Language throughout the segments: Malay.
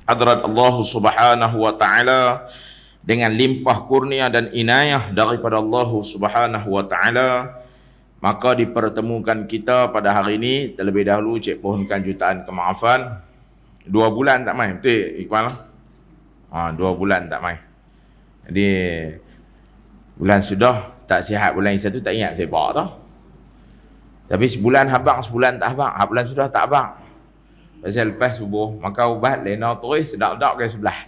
hadrat Allah Subhanahu wa taala, dengan limpah kurnia dan inayah daripada Allah Subhanahu wa taala, maka dipertemukan kita pada hari ini. Terlebih dahulu Cik pohonkan jutaan kemaafan. 2 bulan tak main, betul Iqbal? 2 bulan tak main. Jadi bulan sudah tak sihat, bulan yang satu tak ingat sepak tau. Tapi sebulan habang, sebulan tak habang, bulan sudah tak habang. Pasal lepas subuh maka ubat lena terus sedap-sedap ke sebelah.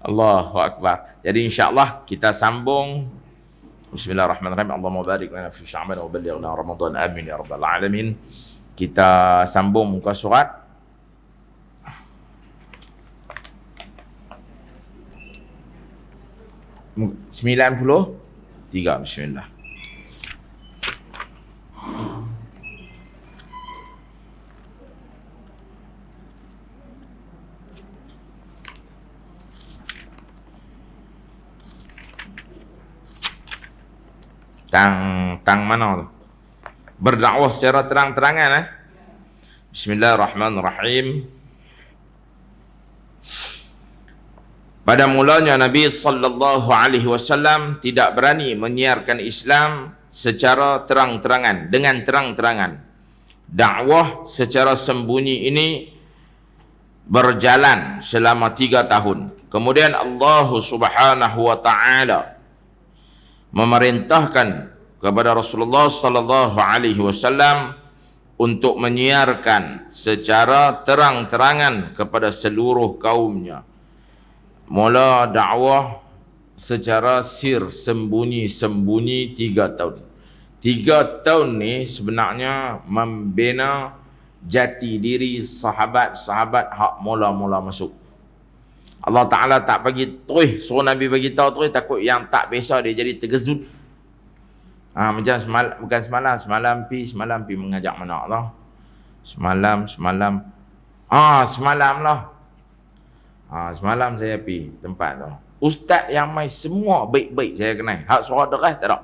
Allahu akbar. Jadi insya-Allah kita sambung. Bismillahirrahmanirrahim. Allahumma barik lana fi Sya'ban wa ballighna Ramadan. Amin ya rabbal alamin. Kita sambung muka surat 93. Bismillah. Tang mana tu? Berdakwah secara terang-terangan. Bismillahirrahmanirrahim. Pada mulanya Nabi sallallahu alaihi wasallam tidak berani menyiarkan Islam secara terang-terangan, dengan terang-terangan. Dakwah secara sembunyi ini berjalan selama 3 tahun. Kemudian Allah Subhanahu wa taala memerintahkan kepada Rasulullah sallallahu alaihi wasallam untuk menyiarkan secara terang-terangan kepada seluruh kaumnya. Mula dakwah secara sir, sembunyi-sembunyi 3 tahun. 3 tahun ni sebenarnya membina jati diri sahabat-sahabat hak mula-mula masuk. Allah Ta'ala tak bagi terus, suruh Nabi bagi tahu terus, takut yang tak biasa dia jadi tergezut. Macam semalam pi mengajak mana lah. Semalam lah. Semalam saya pi tempat tu. Ustaz yang mai semua baik-baik saya kenal. Hak suara deras tak ada.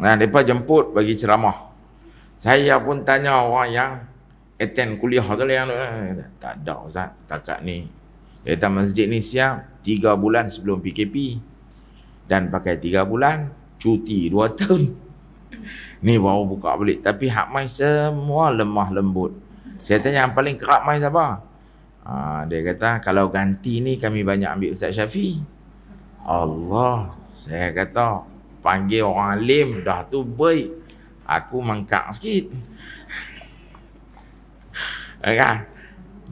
Mereka jemput bagi ceramah. Saya pun tanya orang yang attend kuliah tu yang tak ada Ustaz, takat ni. Dia kata masjid ni siap 3 bulan sebelum PKP dan pakai 3 bulan, cuti 2 tahun. Ni baru buka balik. Tapi hak mai semua lemah lembut. Saya tanya yang paling kerap mai siapa? Dia kata kalau ganti ni kami banyak ambil Ustaz Syafi. Allah, saya kata panggil orang alim dah tu baik. Aku mangkak sikit. Kan?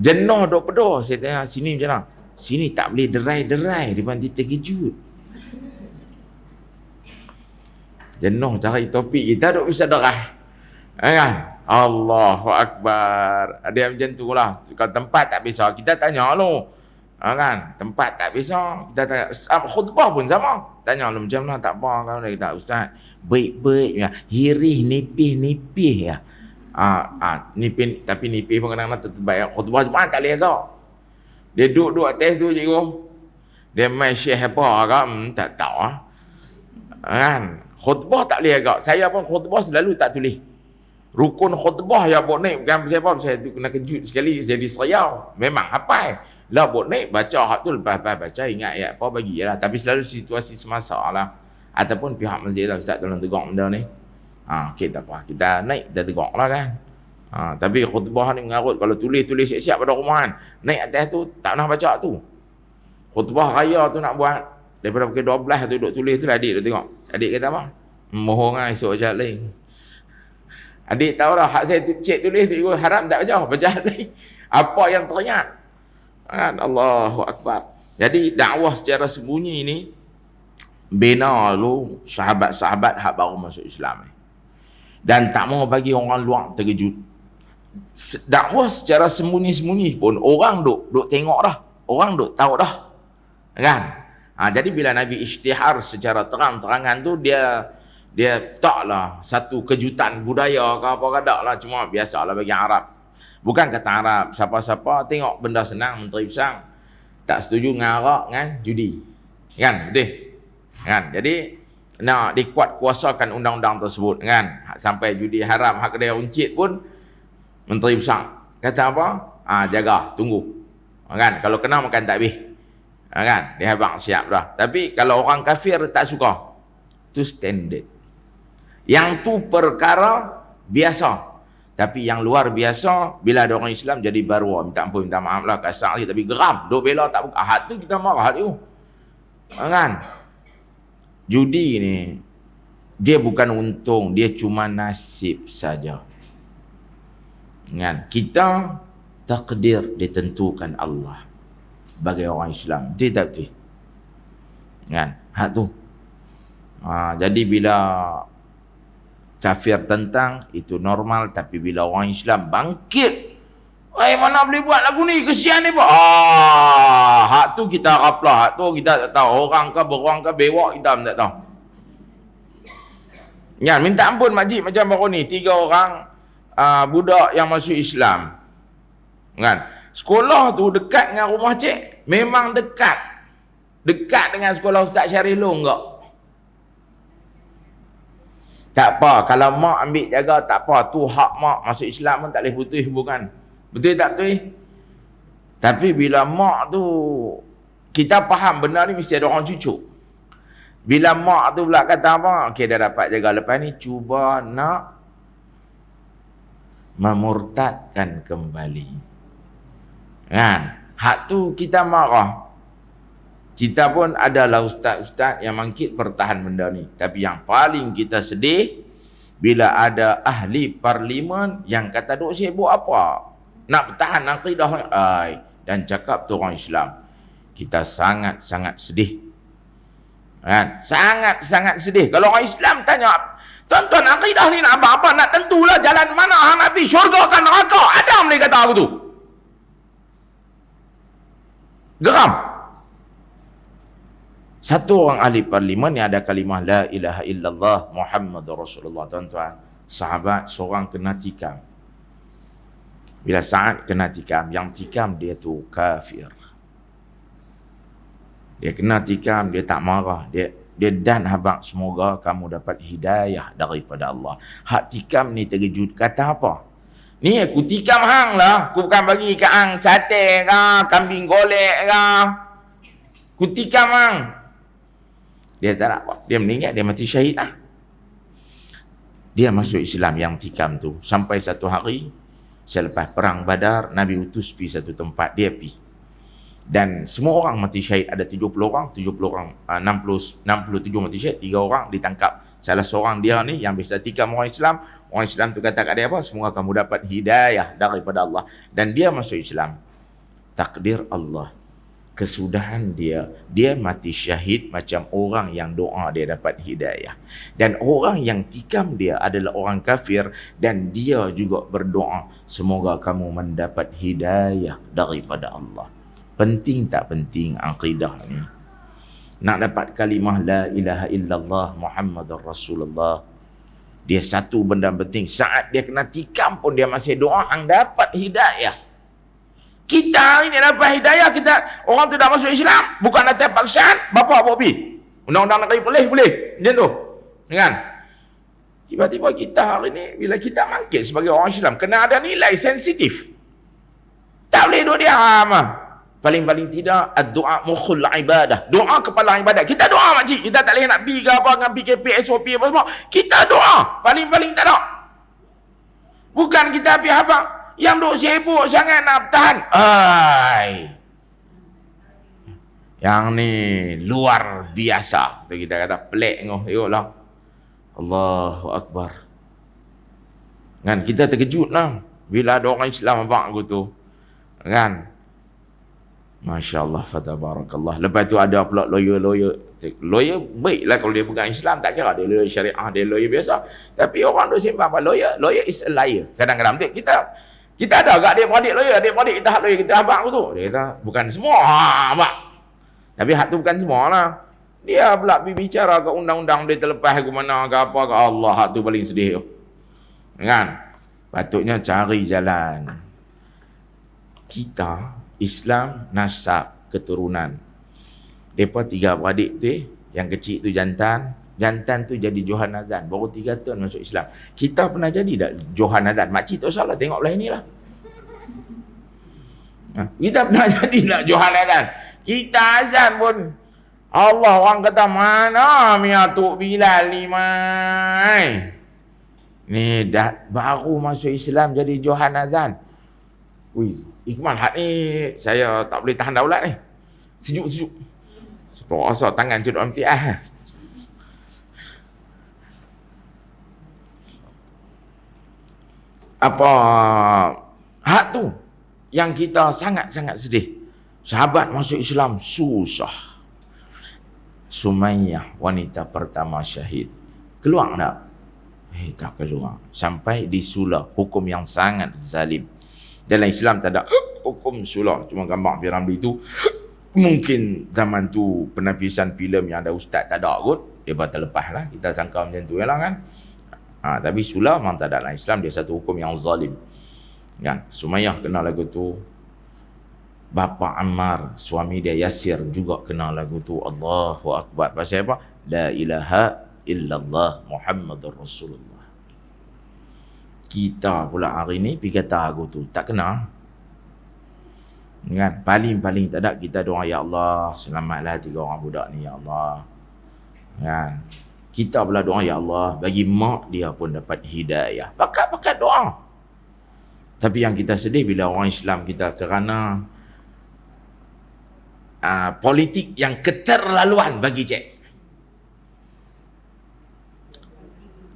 Jenuh duk peduh. Saya tanya sini macam mana? Sini tak boleh derai-derai, dia nanti terkejut. Jenuh cari topik kita duk bisa derai. Kan? Allahu Akbar. Ada yang macam tu lah. Kalau tempat tak bisa, kita tanya lu. Kan? Tempat tak bisa, kita tanya. Khutbah pun sama. Tanya lu macam mana, tak apa. Kalau dia kata, Ustaz, baik-baik ya. Hirih, nipih ya. Nipih, tapi nipih pun kadang-kadang terbaik. Khutbah cuma tak boleh agak. Dia duduk atas tu cikgu. Dia main syekh apa agak, tak tahu lah. Kan? Khutbah tak boleh agak. Saya pun khutbah selalu tak tulis. Rukun khutbah ya buat naik. Bukan siapa, saya tu kena kejut sekali. Jadi seriau. Memang hafal. Lah buat naik, baca hak tu, lepas baca, ingat ya apa bagi lah. Tapi selalu situasi semasa lah. Ataupun pihak masjid lah, Ustaz tolong tegur benda ni. Kita apa? Kita naik, kita tegur lah kan. Tapi khutbah ni mengarut. Kalau tulis siap-siap pada rumah kan. Naik atas tu, tak nak baca tu. Khutbah raya tu nak buat. Daripada pukul 12 tu duduk tulis tu lah, adik duduk tengok. Adik kata apa? Mohon lah esok baca lain. Adik tahu lah, hak saya cek tulis tu haram tak baca lain. Apa yang teringat? Kan? Allahu Akbar. Jadi dakwah secara sembunyi ni bina lu sahabat-sahabat hak baru masuk Islam ni. Dan tak mau bagi orang luar terkejut. Dakwah secara sembunyi-sembunyi pun orang duk tengok dah. Orang duk tahu dah. Kan? Jadi bila Nabi isytihar secara terang-terangan tu, dia taklah satu kejutan budaya ke apa kadak lah. Cuma biasalah bagi Arab. Bukan kata Arab, siapa-siapa tengok benda senang, menteri besar tak setuju ngarak dengan judi. Kan? Betul? Kan? Jadi nak dikuat kuasakan undang-undang tersebut kan. Sampai judi haram, hak kedai runcit pun menteri besar Kata apa? Jaga, tunggu. Kan? Kalau kena makan tak habis. Kan? Dia abang siap dah. Tapi kalau orang kafir tak suka. Itu standard. Yang tu perkara biasa. Tapi yang luar biasa, bila ada orang Islam jadi baru, minta ampun, minta maaf lah, kasar je, tapi geram, duk bela tak buka. Ahad tu kita marah tu. Kan? Judi ni, dia bukan untung, dia cuma nasib saja. Kan? Kita takdir ditentukan Allah bagi orang Islam. Betul tak betul? Kan? Hak tu. Jadi bila kafir tentang itu normal, tapi bila orang Islam bangkit, mana boleh buat lagu ni, kesian ni pak. Hak tu kita harap lah, hak tu kita tak tahu orang ke beruang ke bewak, kita tak tahu. Ya, minta ampun makcik macam baru ni 3 orang budak yang masuk Islam. Kan? Sekolah tu dekat dengan rumah cik, memang dekat. Dekat dengan sekolah Ustaz Syarif Long enggak? Tak apa, kalau mak ambil jaga tak apa, tu hak mak, masuk Islam pun tak boleh putus hubungan. Betul tak betul? Tapi bila mak tu, kita faham benda ni mesti ada orang cucuk. Bila mak tu pula kata apa? Okey, dah dapat jaga, lepas ni cuba nak memurtadkan kembali. Kan? Hak tu kita marah. Kita pun adalah ustaz-ustaz yang mangkit pertahan benda ni. Tapi yang paling kita sedih, bila ada ahli parlimen yang kata, duk sibuk apa? Nak bertahan akidah dan cakap tu orang Islam. Kita sangat-sangat sedih. Kan? Sangat-sangat sedih. Kalau orang Islam tanya, tuan-tuan akidah ni nak apa-apa? Nak tentulah jalan mana Nabi, syurga kan neraka. Adam ni kata aku tu. Geram. Satu orang ahli parlimen yang ada kalimah la ilaha illallah Muhammadur Rasulullah. Tuan-tuan, sahabat seorang kena tikam. Bila Sa'ad kena tikam, yang tikam dia tu kafir. Dia kena tikam, dia tak marah. Dia dan habaq, semoga kamu dapat hidayah daripada Allah. Hak tikam ni terkejut. Kata apa? Ni aku tikam hang lah. Aku bukan bagi ke hang sate ke, kambing golek ke. Aku tikam hang. Dia tak nak apa. Dia meninggal, dia mati syahid lah. Dia masuk Islam yang tikam tu. Sampai satu hari, selepas perang Badar, Nabi utus pergi satu tempat, dia pergi. Dan semua orang mati syahid. Ada 70 orang, 67 mati syahid, 3 orang ditangkap. Salah seorang dia ni yang bisa tikam orang Islam. Orang Islam tu kata kat dia apa? Semoga kamu dapat hidayah daripada Allah. Dan dia masuk Islam. Takdir Allah. Kesudahan dia mati syahid macam orang yang doa dia dapat hidayah. Dan orang yang tikam dia adalah orang kafir, dan dia juga berdoa, semoga kamu mendapat hidayah daripada Allah. Penting tak penting akidah ni? Nak dapat kalimah la ilaha illallah Muhammadur Rasulullah, dia satu benda penting. Saat dia kena tikam pun dia masih doa, hang dapat hidayah. Kita hari ni dapat hidayah, kita orang tu dah masuk Islam, bukan atas paksaan, bapa bawa pergi. Undang-undang negeri boleh. Macam tu. Kan? Tiba-tiba kita hari ni, bila kita mangkit sebagai orang Islam, kena ada nilai sensitif. Tak boleh duduk diam. Paling-paling tidak, doa mukhul ibadah. Doa kepala ibadat. Kita doa makcik. Kita tak boleh nak pergi ke apa, dengan PKP, SOP apa semua. Kita doa. Paling-paling tak ada. Bukan kita pergi apa. Yang duk sibuk sangat nak bertahan. Yang ni luar biasa. Tu kita kata pelik ngoh. Tengoklah. Allahu Akbar. Kan kita terkejut lah bila ada orang Islam abang aku tu. Kan? Masya Allah, fatabarakallah. Lepas tu ada pula lawyer baiklah kalau dia pegang Islam, tak kira dia lawyer syariah, dia lawyer biasa. Tapi orang tu simpan apa? Lawyer is a liar. Kadang-kadang kita ada agak dia beradik lawyer, adik-beradik kita hak lawyer, kita abang aku tu. Dia kata, bukan semua abang. Tapi hak tu bukan semua lah. Dia pula bicara ke undang-undang dia terlepas ke mana ke apa ke Allah, hak tu paling sedih tu. Kan? Patutnya cari jalan. Kita Islam nasab keturunan. Depa 3 beradik tu, yang kecil tu jantan tu jadi Johan Azan, baru 3 tahun masuk Islam. Kita pernah jadi tak Johan Azan? Makcik tak salah, tengok belah inilah. Kita pernah jadi nak Johan azan. Kita azan pun Allah orang kata mana Atuk Bilal ni mai. Ni dah baru masuk Islam jadi Johan azan. Ui, Iqmal hak ni saya tak boleh tahan daulat ni. Sejuk-sejuk. Sebab rasa tangan cedok amtiah. Apa hak tu yang kita sangat-sangat sedih. Sahabat masuk Islam susah. Sumayyah wanita pertama syahid. Keluar tak? Tak keluar. Sampai disulah hukum yang sangat zalim. Dalam Islam tak ada hukum sulah. Cuma gambar Piramli tu mungkin zaman tu penapisan filem yang ada ustaz tak ada kot. Dia batal lepas lah. Kita sangka macam tu lah kan. Tapi sulah memang tak ada dalam Islam. Dia satu hukum yang zalim. Kan? Sumayyah kenal lagu tu. Bapa Ammar, suami dia Yasir juga kenal lagu tu. Allahu Akbar. Pasal apa? La ilaha illallah Muhammadur Rasulullah. Kita pula hari ni pergi kata lagu tu. Tak kenal. Kan? Paling-paling tak ada kita doa, ya Allah, selamatlah 3 orang budak ni, ya Allah. Kan? Kita pula doa, ya Allah, bagi mak dia pun dapat hidayah. Pakat-pakat doa. Tapi yang kita sedih bila orang Islam kita kerana politik yang keterlaluan bagi cek.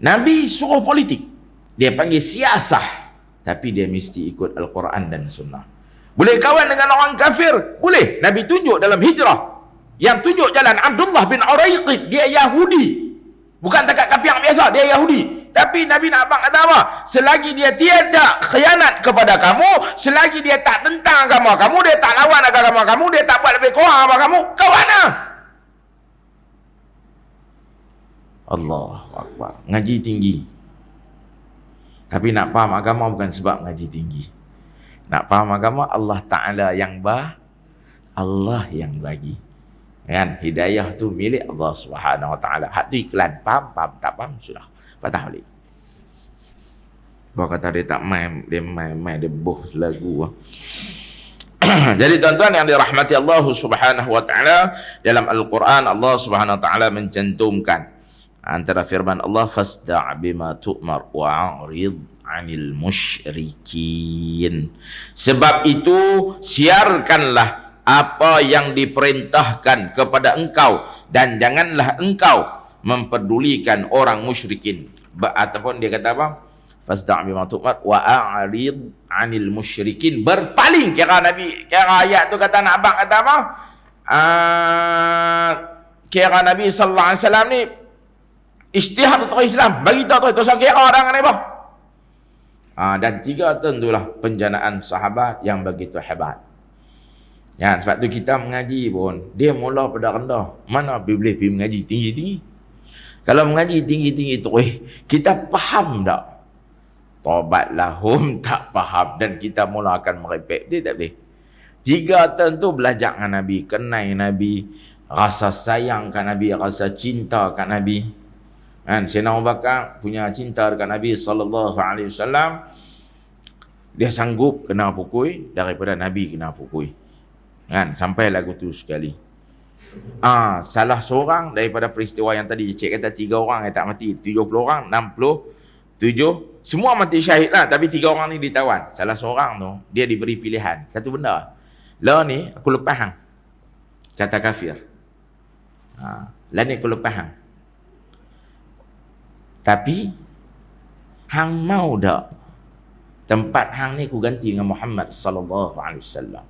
Nabi suruh politik. Dia panggil siasah. Tapi dia mesti ikut Al-Quran dan Sunnah. Boleh kawan dengan orang kafir? Boleh. Nabi tunjuk dalam hijrah. Yang tunjuk jalan Abdullah bin Uraiqid. Dia Yahudi. Bukan takat kafir biasa. Dia Yahudi. Tapi Nabi nak abang kata apa? Selagi dia tiada khianat kepada kamu, selagi dia tak tentang agama kamu, dia tak lawan agama kamu, dia tak buat lebih kurang agama kamu, kawan lah. Allahu Akbar. Ngaji tinggi. Tapi nak faham agama bukan sebab ngaji tinggi. Nak faham agama, Allah Ta'ala yang Allah yang bagi. Kan? Hidayah tu milik Allah Subhanahu Wa Ta'ala. Hak tu iklan. Faham? Tak faham? Sudah. Patah balik. Bawa kata dia tak main, dia boh lagu. Jadi tuan-tuan yang dirahmati Allah Subhanahu Wa Ta'ala, dalam Al-Quran Allah Subhanahu Wa Ta'ala mencantumkan antara firman Allah, fasda' bima tu'mar wa'rid 'anil musyrikin. Sebab itu siarkanlah apa yang diperintahkan kepada engkau dan janganlah engkau memperdulikan orang musyrikin. Ataupun dia kata apa? Fasda' bima tu'mar wa a'rid 'anil musyrikin. Berpaling. Kira Nabi, kira ayat tu kata nak abang kata apa? Kira Nabi sallallahu alaihi wasallam ni ijtihad untuk Islam. Bagi tahu tu kira orang ni apa? Dan 3 tentulah penjanaan sahabat yang begitu hebat. Ya, sebab tu kita mengaji pun dia mula pada rendah. Mana boleh pergi mengaji tinggi-tinggi? Kalau mengaji tinggi-tinggi tu, kita faham tak? Tobatlah tak faham dan kita mula akan merepek. Dia tak boleh. 3 tentu belajar dengan Nabi, kenal Nabi, rasa sayang kat Nabi, rasa cinta kat Nabi. Kan Sayyidina Abu Bakar punya cinta dekat Nabi sallallahu alaihi wasallam. Dia sanggup kena pukul daripada Nabi kena pukul. Kan sampai lagu tu sekali. Salah seorang daripada peristiwa yang tadi cik kata 3 orang yang tak mati, 70 orang, 67 semua mati syahid lah, tapi 3 orang ni ditawan. Salah seorang tu dia diberi pilihan satu benda. Lah ni aku lepas hang. Kata kafir. Lah ni aku lepas hang. Tapi hang mau tak tempat hang ni aku ganti dengan Muhammad sallallahu alaihi wasallam.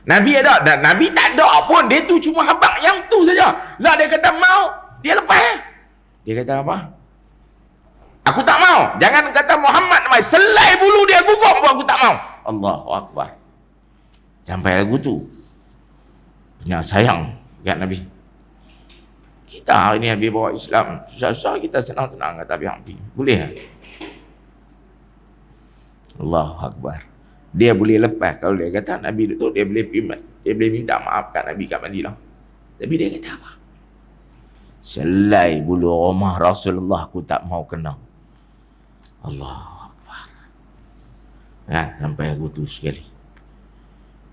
Nabi ada dan Nabi tak ada pun, dia tu cuma habaq yang tu saja. Lah dia kata mau, dia lepas. Dia kata apa? Aku tak mau. Jangan kata Muhammad mai, selai bulu dia gugur pun aku tak mau. Allahu Akbar. Sampai lagu tu. Punya sayang kat Nabi. Kita hari ni habis bawa Islam, susah-susah kita senang-senang kata habis pergi. Boleh tak? Allahu Akbar. Dia boleh lepas kalau dia kata Nabi tu dia boleh minta maaf kat Nabi kat Madinah. Tapi dia kata apa? Selai bulu rumah Rasulullah aku tak mau kena. Allahu Akbar. Kan sampai aku tu sekali.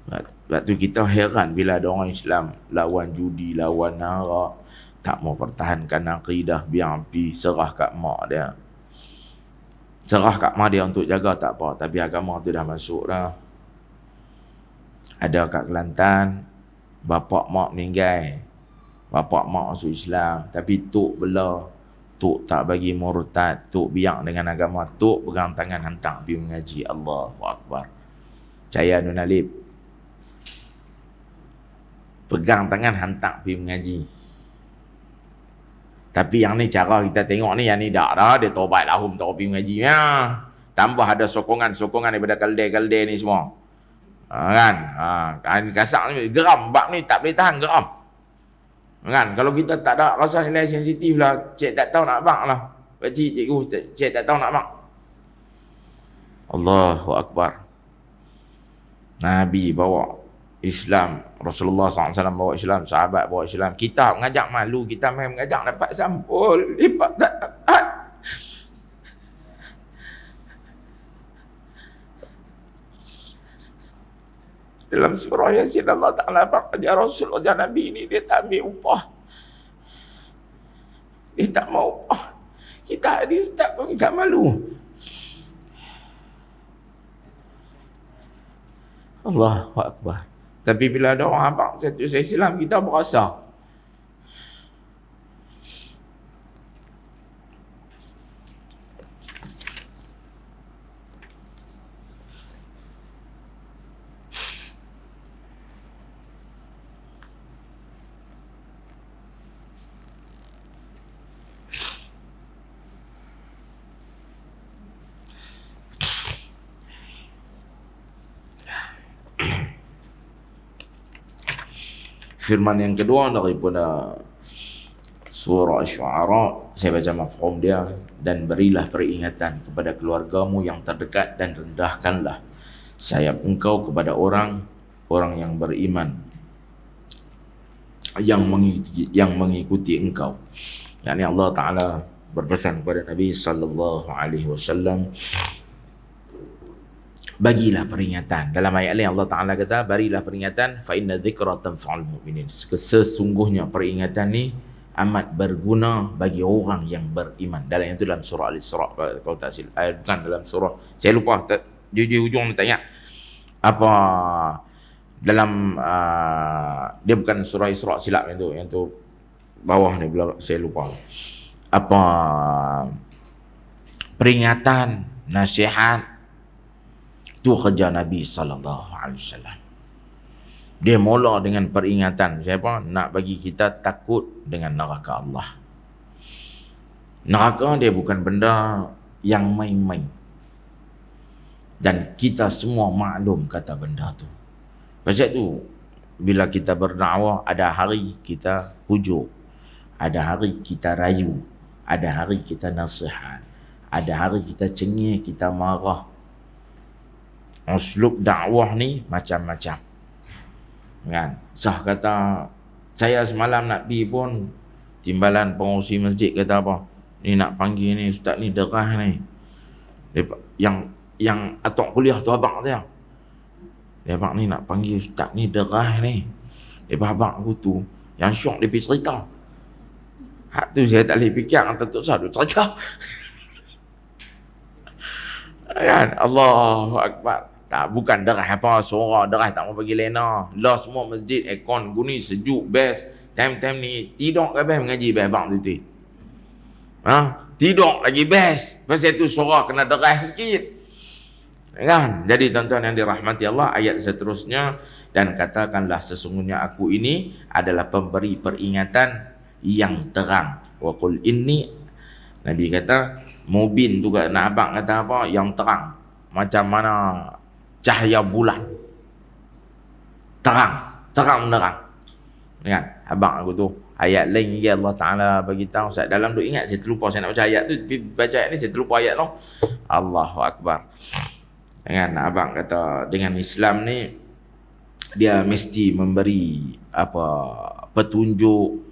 Sebab tu kita heran bila ada orang Islam lawan judi, lawan arak, tak mau pertahankan akidah, biar pi serah kat mak dia. Serah kat mak dia untuk jaga tak apa, tapi agama tu dah masuk dah. Ada kat Kelantan, bapak mak meninggal, bapak mak masuk Islam, tapi tok bela, tok tak bagi murtad, tok biak dengan agama, tok pegang tangan hantar pergi mengaji. Allahu Akbar. Caya Nun Alif, pegang tangan hantar pergi mengaji. Tapi yang ni cara kita tengok ni, yang ni dah dia taubat lah, tak pergi mengaji ya. Tambah ada sokongan daripada kalde ni semua. Kan? Kasar ni geram, bab ni tak boleh tahan geram. Kan? Kalau kita tak ada rasa nilai sensitif lah, cik tak tahu nak bak lah. Pakcik, cikgu, cik tak tahu nak bak. Allahu Akbar. Nabi bawa Islam, Rasulullah SAW bawa Islam, sahabat bawa Islam. Kita mengajak malu, kita main mengajak dapat sampul, lipat tak dapat. Dalam surah Yasin Allah Ta'ala ajar Rasul, ajar Nabi ni dia tak ambil upah. Dia tak mau upah. Kita ni tak pun tak malu. Allahu Akbar. Tapi bila ada orang abang satu Islam, kita berasa firman yang kedua daripada surah Asy-Syu'ara, saya baca mafhum dia, dan berilah peringatan kepada keluargamu yang terdekat dan rendahkanlah sayap engkau kepada orang yang beriman yang mengikuti engkau. Yani Allah Ta'ala berpesan kepada Nabi sallallahu alaihi wasallam, bagilah peringatan. Dalam ayat lain Allah Ta'ala kata, berilah peringatan, fa inna dzikra tanfa'ul mu'minin. Sesungguhnya peringatan ni amat berguna bagi orang yang beriman. Dalam itu dalam surah Al-Isra, kalau tak silap, bukan dalam surah, saya lupa, di ujung tak ingat apa dalam dia bukan surah Isra, silap yang tu bawah ni, saya lupa apa, peringatan, nasihat. Itu kerja Nabi SAW. Dia mula dengan peringatan. Siapa? Nak bagi kita takut dengan neraka Allah. Neraka dia bukan benda yang main-main. Dan kita semua maklum kata benda tu. Pasal tu, bila kita berdakwah, ada hari kita pujuk, ada hari kita rayu, ada hari kita nasihat, ada hari kita cengih, kita marah. Uslub dakwah ni macam-macam. Kan? Sah kata, saya semalam nak pergi pun, timbalan pengurusi masjid kata apa, ni nak panggil ni, ustaz ni derah ni. Yang atok kuliah tu abang dia. Dia abang ni nak panggil ustaz ni derah ni. Dia abang aku tu, yang syok dia pergi cerita. Hak tu saya tak boleh fikir, tentu sahaja cerita. Kan? Allahu Akbar. Tak, bukan derah apa, suara derah tak mau bagi lena. Lah semua masjid, aircon guni, sejuk, best. Time-time ni, tidur ke best mengaji best bang tu. Tidur lagi best. Pasal tu suara kena derah sikit. Kan? Jadi tuan-tuan yang dirahmati Allah, ayat seterusnya, dan katakanlah sesungguhnya aku ini adalah pemberi peringatan yang terang. Wa qul inni, Nabi kata, mubin juga, nak abang kata apa, yang terang. Macam mana cahaya bulan, terang menerang. Kan? Abang aku tu, ayat lain ya Allah Ta'ala bagi tahu, saya dalam duk ingat, saya terlupa, saya nak baca ayat tu, baca ayat ni saya terlupa ayat tu. Allahu Akbar. Kan? Abang kata dengan Islam ni dia mesti memberi apa petunjuk.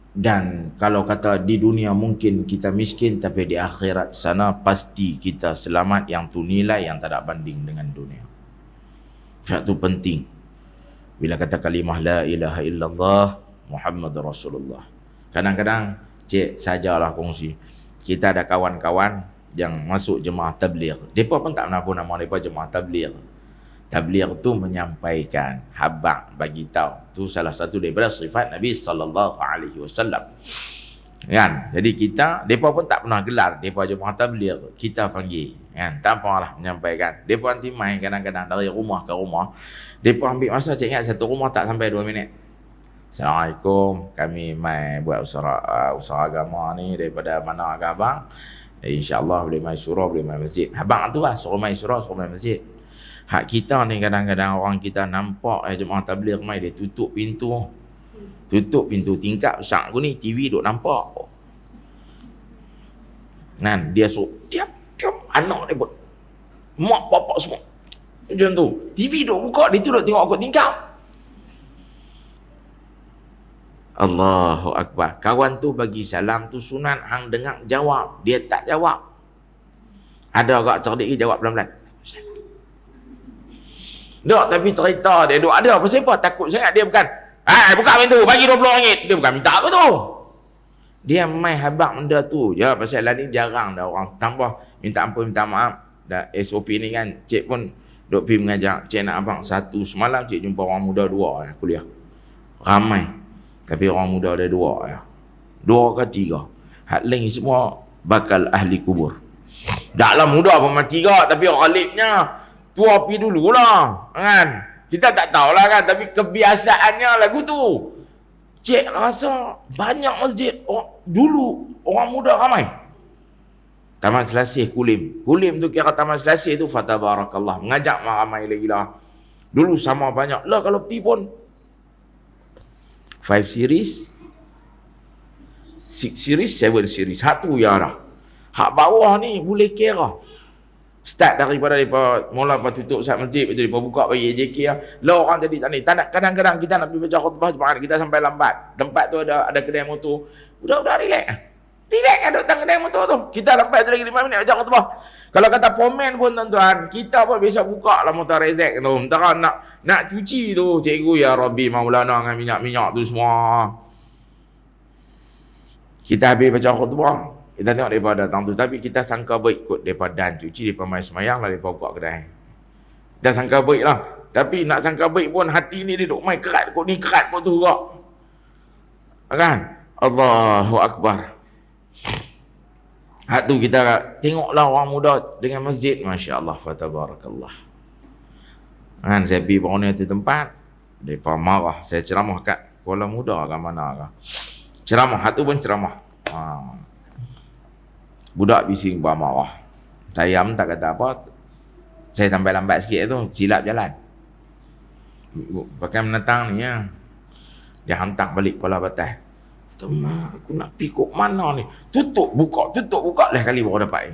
Dan kalau kata di dunia mungkin kita miskin, tapi di akhirat sana pasti kita selamat, yang tu nilai yang tak ada banding dengan dunia. Satu penting. Bila kata kalimah la ilaha illallah Muhammadur Rasulullah. Kadang-kadang cik sajalah kongsi. Kita ada kawan-kawan yang masuk jemaah tabligh. Depa pun tak pernah pun nama depa jemaah tabligh. Tabligh tu menyampaikan, habaq bagi tahu. Tu salah satu daripada sifat Nabi sallallahu alaihi wasallam. Kan? Jadi depa pun tak pernah gelar depa jemaah tabligh. Kita panggil, kan? Tak apalah menyampaikan. Depa nanti main kadang-kadang dari rumah ke rumah. Depa ambil masa, cik ingat satu rumah tak sampai 2 minit. Assalamualaikum, kami mai buat usaha agama ni daripada mana ke abang? InsyaAllah boleh mai surau, boleh mai masjid. Abang tu lah suruh mai surau, suruh mai masjid. Hak kita ni kadang-kadang orang kita nampak jemaah tabligh mai, dia tutup pintu. Tutup pintu tingkap besar aku ni, TV duk nampak. Kan, dia suruh diam anak dia pun. Mak bapak semua macam tu. TV duk buka, dia tu duk tengok aku tingkap. Allahu Akbar. Kawan tu bagi salam tu sunat, hang dengar jawab. Dia tak jawab. Ada agak cerdik jawab pelan-pelan. Tak, tapi cerita dia duk ada. Pasal apa? Takut sangat dia bukan. Buka pintu, bagi RM20. Dia bukan minta apa tu. Dia main habaq benda tu je. Pasal lah ni jarang dah orang tambah minta ampun, minta maaf. Dah SOP ni kan, cik pun duk pergi mengajar. Cik nak abang satu semalam, cik jumpa orang muda 2 kuliah. Ramai. Tapi orang muda ada 2 ya. 2 ke 3. Hak lain semua bakal ahli kubur. Taklah muda pun mati ke, tapi ghalibnya tua pi dululah, kan? Kita tak tahulah kan, tapi kebiasaannya lagu tu. Cik rasa banyak masjid dulu orang muda ramai. Taman Selasih Kulim. Kulim tu kira Taman Selasih tu fatabarakallah. Mengajak ramai lagi lah. Dulu sama banyak. Lah kalau pi pun 5 series, 6 series, 7 series. Satu ya dah. Hak bawah ni boleh kira. Start daripada mereka mula tutup saat masjid, lepas tu mereka buka bagi AJK lah. Lah orang jadi tak ni. Kadang-kadang kita nak pergi baca khutbah jemaah, kita sampai lambat. Tempat tu ada kedai motor. Budak-budak relax. Relax kan duduk tang kedai motor tu. Kita lambat tu lagi 5 minit baca khutbah. Kalau kata pomen pun tuan-tuan, kita pun biasa buka lah motor rezek tu. Entah nak cuci tu, cikgu ya Rabbi Maulana dengan minyak-minyak tu semua. Kita habis baca khutbah, kita tengok mereka datang tu. Tapi kita sangka baik kot mereka dan cuci, mereka main semayang lah, mereka buka kedai. Kita sangka baik lah. Tapi nak sangka baik pun hati ni dia duk main kerat kot ni, kerat kot tu kok. Kan? Allahu Akbar. Hak tu kita tengoklah orang muda dengan masjid. Masya Allah, fatabarakallah. Kan, saya pergi baru ni tu tempat, mereka marah. Saya ceramah kat Kuala Muda ke mana ke. Ceramah, hak tu pun ceramah. Budak bising marah. Saya tak kata apa. Saya sampai lambat sikit tu, silap jalan. Pakai menentang ni ya. Dia hantar balik kepala batas. Mak, aku nak pergi kok mana ni? Tutup buka lah kali baru dapat.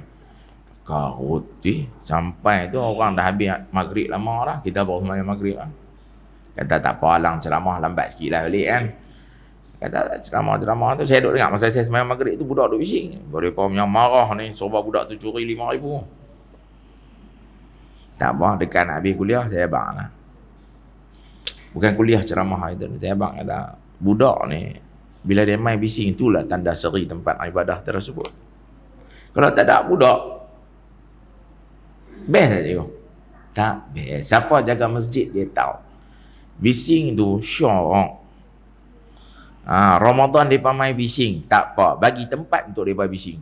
Karut sampai tu orang dah habis maghrib lama dah. Kita baru sembahyang maghrib lah. Kata tak apa, alang ceramah lambat sikit lah balik kan. Kata ceramah tu saya duduk dengar masa saya sembahyang maghrib tu, budak duduk bising. Mereka punya marah ni, sebab budak tu curi 5,000. Tak apa, dekat nak habis kuliah saya abang lah. Bukan kuliah ceramah itu, saya abang kata budak ni bila dia main bising, itulah tanda seri tempat ibadah tersebut. Kalau tak ada budak, best saja. Tak best. Siapa jaga masjid dia tahu. Bising tu syok. Ramadan dia main bising, tak apa. Bagi tempat untuk dia bising.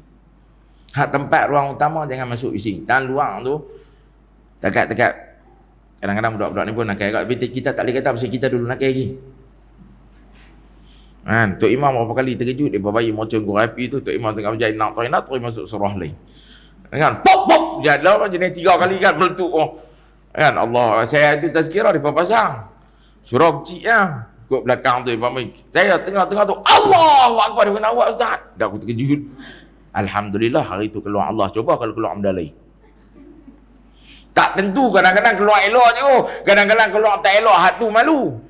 Hak tempat ruang utama jangan masuk bising. Dan luang tu dekat-dekat. Kadang-kadang budak-budak ni pun nak kaya. Kita tak boleh kata pasal kita dulu nak kaya lagi. Tok Imam berapa kali terkejut dia bayi mocong gua api tu. Tok Imam tengah berjaya nak toilet terus masuk surah lain. Kan pop jalan macam ni 3 kali kan meletup. Kan Allah, saya tu tazkirah di pasang. Surah kecil lah. Kot belakang tu Imam. Saya tengah-tengah tu Allahu Akbar, dia kena awak ustaz. Dah aku terkejut. Alhamdulillah hari tu keluar Allah. Coba kalau keluar benda lain. Tak tentu, kadang-kadang keluar elok je. Kadang-kadang keluar tak elok, hak tu malu.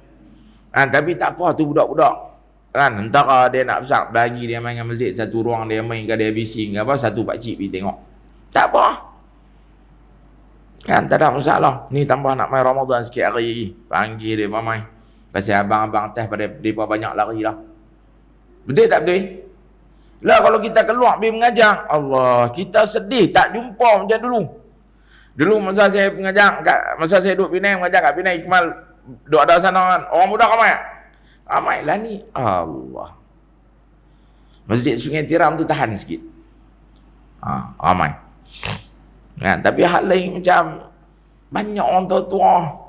Tapi tak apa tu budak-budak. Kan, entah dia nak besar, bagi dia main dengan masjid, satu ruang dia main ke dia bising ke apa, satu pakcik pergi tengok. Tak apa. Kan tak ada masalah. Ni tambah nak main Ramadan sikit hari. Panggil dia mai. Pasal abang-abang atas pada depa banyak lari lah. Betul tak betul? Lah kalau kita keluar pergi mengajar, Allah, kita sedih tak jumpa macam dulu. Dulu masa saya mengajar, masa saya duduk Penang mengajar kat Penang Ikmal, duduk ada sana kan, orang muda ramai. Ramai lah ni. Allah. Masjid Sungai Tiram tu tahan sikit. Ramai. Kan, tapi hal lain macam banyak orang tua-tua.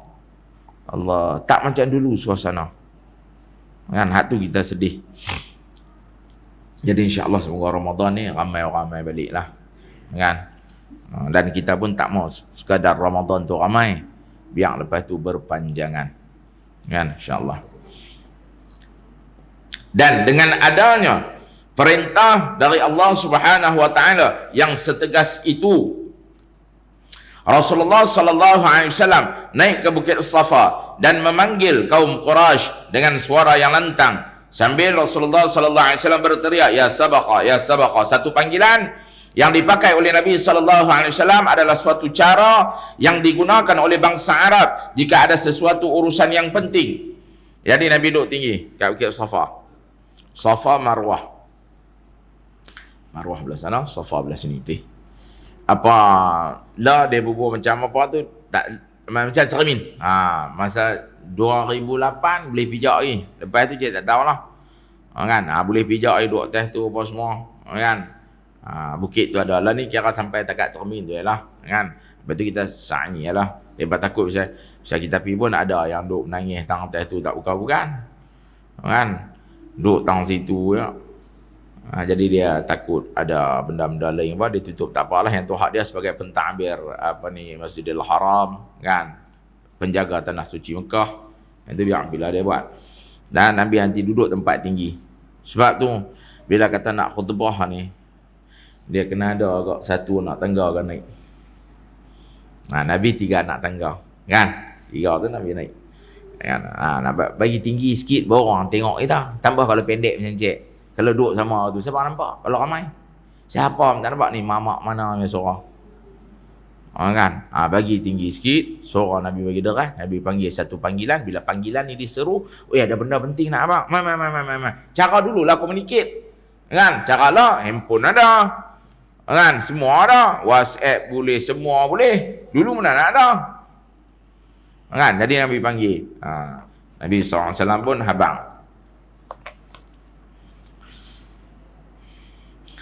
Allah, tak macam dulu suasana. Kan, hak tu kita sedih. Jadi insya-Allah semoga Ramadan ni ramai-ramai baliklah. Kan? Dan kita pun tak mau sekadar Ramadan tu ramai, biar lepas tu berpanjangan. Kan, insya-Allah. Dan dengan adanya perintah dari Allah Subhanahu wa taala yang setegas itu, Rasulullah sallallahu alaihi wasallam naik ke Bukit Safa dan memanggil kaum Quraisy dengan suara yang lantang. Sambil Rasulullah sallallahu alaihi wasallam berteriak, ya sabaqa, ya sabaqa. Satu panggilan yang dipakai oleh Nabi sallallahu alaihi wasallam adalah suatu cara yang digunakan oleh bangsa Arab jika ada sesuatu urusan yang penting. Jadi Nabi duduk tinggi kat Bukit Safa. Safa Marwah. Marwah belah sana, Safa belah sini. Apa lah dia berbual macam apa tu, tak macam cermin. Masa 2008 boleh pijak lagi. Lepas tu cik tak tahulah. Kan? Boleh pijak lagi duduk atas tu apa semua. Kan? Bukit tu ada lah ni, kira sampai takat cermin tu lah. Kan? Lepas tu kita sanyi lah. Lepas takut pasal kita pergi pun ada yang duduk menangis tang atas tu tak bukan. Kan? Duduk tang situ ya. Jadi dia takut ada benda-benda lain apa, dia tutup. Tak apalah, yang tu hak dia sebagai pentadbir Masjidil Haram, kan? Penjaga tanah suci Mekah. Itu biar bila dia buat. Dan Nabi nanti duduk tempat tinggi. Sebab tu bila kata nak khutbah ni, dia kena ada agak satu nak tangga kan naik. Nabi 3 nak tangga, kan? 3 tu Nabi naik. Kan? Nak bagi tinggi sikit baru orang tengok kita. Tambah kalau pendek macam cik. Kalau duduk sama tu, siapa nampak? Kalau ramai, siapa tak nampak ni mamak mana yang suara? Kan? Bagi tinggi sikit, suara Nabi bagi deras, Nabi panggil satu panggilan. Bila panggilan ni diseru, ada benda penting nak abang. Mai. Cara dululah communicate. Kan? Cara lah, handphone ada. Kan? Semua ada. WhatsApp boleh, semua boleh. Dulu mana nak ada. Kan? Jadi Nabi panggil. Nabi SAW pun habang.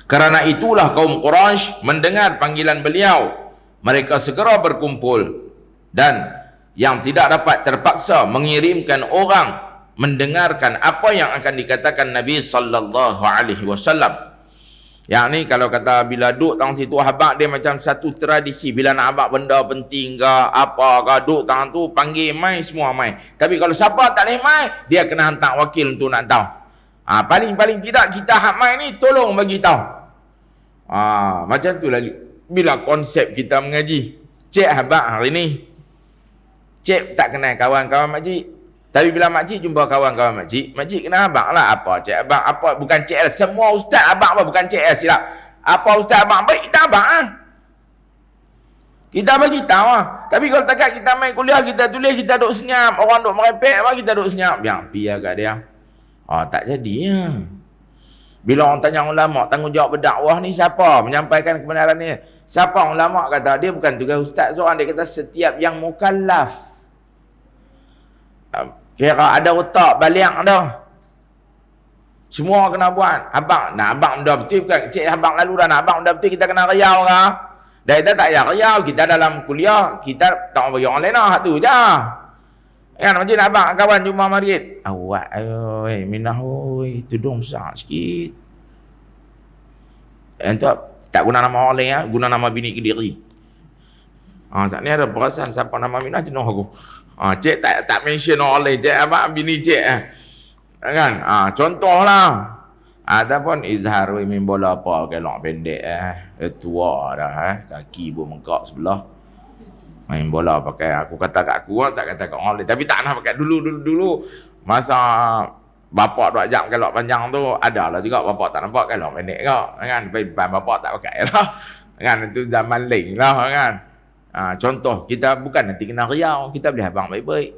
Karena itulah kaum Quraisy mendengar panggilan beliau. Mereka segera berkumpul dan yang tidak dapat terpaksa mengirimkan orang mendengarkan apa yang akan dikatakan Nabi sallallahu alaihi wasallam. Yang ni kalau kata bila duduk tang situ habaq dia macam satu tradisi, bila nak habaq benda penting ke apa ke duduk tang tu panggil mai semua mai. Tapi kalau siapa tak boleh mai, dia kena hantar wakil untuk nak tahu. Paling tidak kita hak mai ni tolong bagi tahu. Macam tu lah bila konsep kita mengaji. Cik habaq hari ni, cik tak kenal kawan-kawan makcik. Tapi bila makcik jumpa kawan-kawan makcik kena habaq lah. Apa cik habaq, apa bukan cik lah. Semua ustaz habaq apa, bukan cik lah silap. Apa ustaz habaq baik, kita habaq lah. Kita bagi tahu lah. Tapi kalau takat kita main kuliah, kita tulis, kita duduk senyap. Orang duduk merepek, kita duduk senyap. Biar pi agak dia. Tak jadi ya. Bila orang tanya ulama, tanggungjawab berdakwah ni siapa? Menyampaikan kebenaran ni. Siapa ulama kata? Dia bukan tugas ustaz seorang. Dia kata setiap yang mukallaf. Kira ada otak, baliak dah. Semua kena buat. Abang, nak abang dah betul bukan? Cik abang lalu dah nak abang dah betul, kita kena riau ke? Dan kita tak payah riau. Kita dalam kuliah, kita tak bagi orang lain lah. Tu je. Kan macam nak abang kawan jumpa marit. Awak oi minah oi tudung besar sikit. Entah tak guna nama orang lain, guna nama bini Kediri. Saat ni ada perasaan siapa nama minah jenuh aku. Cik tak mention orang lain, cik abang bini cik. Kan? Contohlah. Ataupun izhar main bola apa kelok pendek tua dah kaki pun mengkak sebelah. Main bola pakai, aku kata kat aku, tak kata kat orang lain. Tapi tak nak pakai dulu. Masa bapak duk ajak kelok panjang tu, ada lah juga bapak tak nampak kelok pendek ke. Kan? Depan bapak tak pakai lah. Kan? Itu zaman lain lah. Kan? Contoh, kita bukan nanti kena riau, kita boleh abang baik-baik.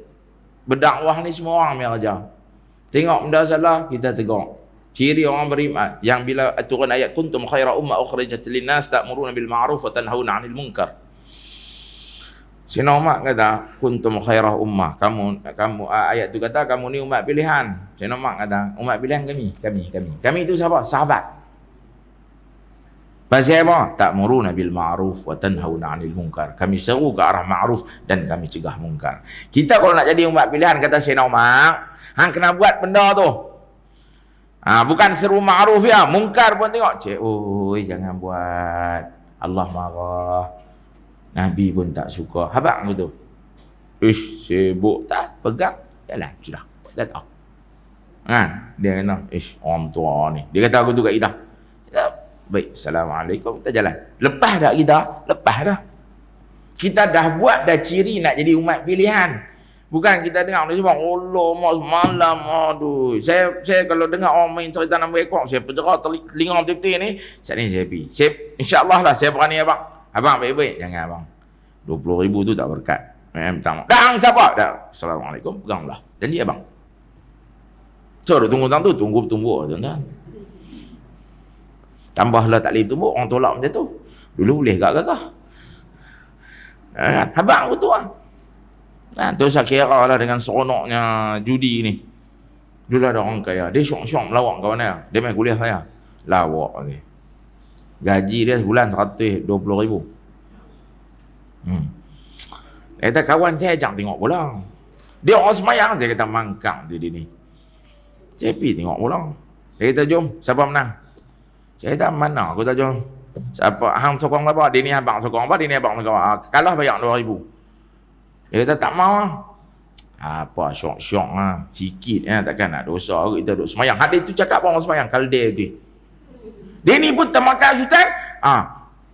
Berdakwah ni semua orang yang ajar. Tengok benda salah, kita tegur. Ciri orang beriman yang bila turun ayat kuntum khaira ummah ukhrijat lin-nas ta'muruna bil ma'ruf wa tanhauna 'anil munkar. Sina Umar kata kuntum khaira ummah. Kamu ayat tu kata kamu ni umat pilihan. Sina Umar kata umat pilihan kami. Kami itu siapa? Sahabat. Pasal apa? Ta'muruna bil ma'ruf wa tanhauna 'anil munkar. Kami seru ke arah ma'ruf dan kami cegah munkar. Kita kalau nak jadi umat pilihan kata Sayyidina Umar, hang kena buat benda tu. Bukan seru ma'ruf ya, munkar pun tengok. Oi jangan buat. Allah marah. Nabi pun tak suka. Habaq gitu. Ish, sibuk tak pegang. Jalan sudah. Dah tahu. Kan? Dia kata, ish, orang tua ni. Dia kata aku tu kat kita. Baik, Assalamualaikum, kita jalan. Lepas dah kita? Lepas dah. Kita dah buat dah ciri nak jadi umat pilihan. Bukan kita dengar dia cakap, Allah, mak semalam, aduh. Saya kalau dengar orang main cerita nama ekor, saya penjara telinga betul-betul ni, saat ni saya pergi. InsyaAllah lah, saya berani abang. Abang baik-baik, jangan abang. 20,000 tu tak berkat. Minta maaf. Dah, siapa? Dah. Assalamualaikum, peganglah. Janji abang. So, tunggu tu, tunggu tuan-tuan. Tambahlah tak boleh tumbuk, orang tolak macam tu. Dulu boleh gagah. Habang aku tu lah. Tu saya kira lah dengan seronoknya judi ni. Dulu ada orang kaya. Dia syok-syok melawak kawan dia. Dia main kuliah saya. Lawak lagi. Gaji dia sebulan 120,000. Dia kata kawan saya ajak tengok bola. Dia orang semayang. Saya kata mangkang dia ni. Saya pergi tengok bola. Dia kata jom, siapa menang? Saya kata mana? Aku tak jom. Siapa? Hang sokong apa? Dia ni abang sokong apa? Dia ni abang sokong apa? Kalah bayar 2,000. Dia kata tak mau lah. Apa syok-syok lah. Sikit takkan nak dosa. Kita duduk semayang. Ada itu cakap orang semayang. Kalde tu. Dia ni pun termakan Ustaz.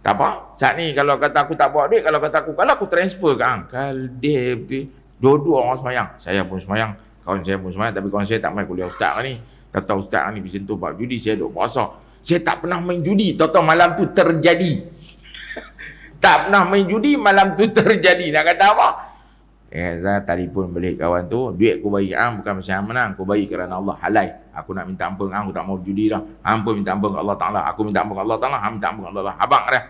Tak apa. Saat ni kalau kata aku tak bawa duit, kalau kata aku kalah, aku transfer ke hang. Kalde tu. Dua-dua orang semayang. Saya pun semayang. Kawan saya pun semayang. Tapi kawan saya tak main kuliah Ustaz ni. Kata Ustaz ni pergi sentuh bab judi. Saya duduk puasa. Saya tak pernah main judi. Tahu-tahu malam tu terjadi. Tak pernah main judi, malam tu terjadi. Nak kata apa? Saya telefon balik kawan tu. Duit aku bagi hang bukan pasal hang menang. Aku bagi kerana Allah halal. Aku nak minta ampun hang. Aku tak mau judi dah. Hang pun minta ampun ke Allah Ta'ala. Aku minta ampun ke Allah Ta'ala. Hang minta ampun ke Allah Ta'ala. Abang dah.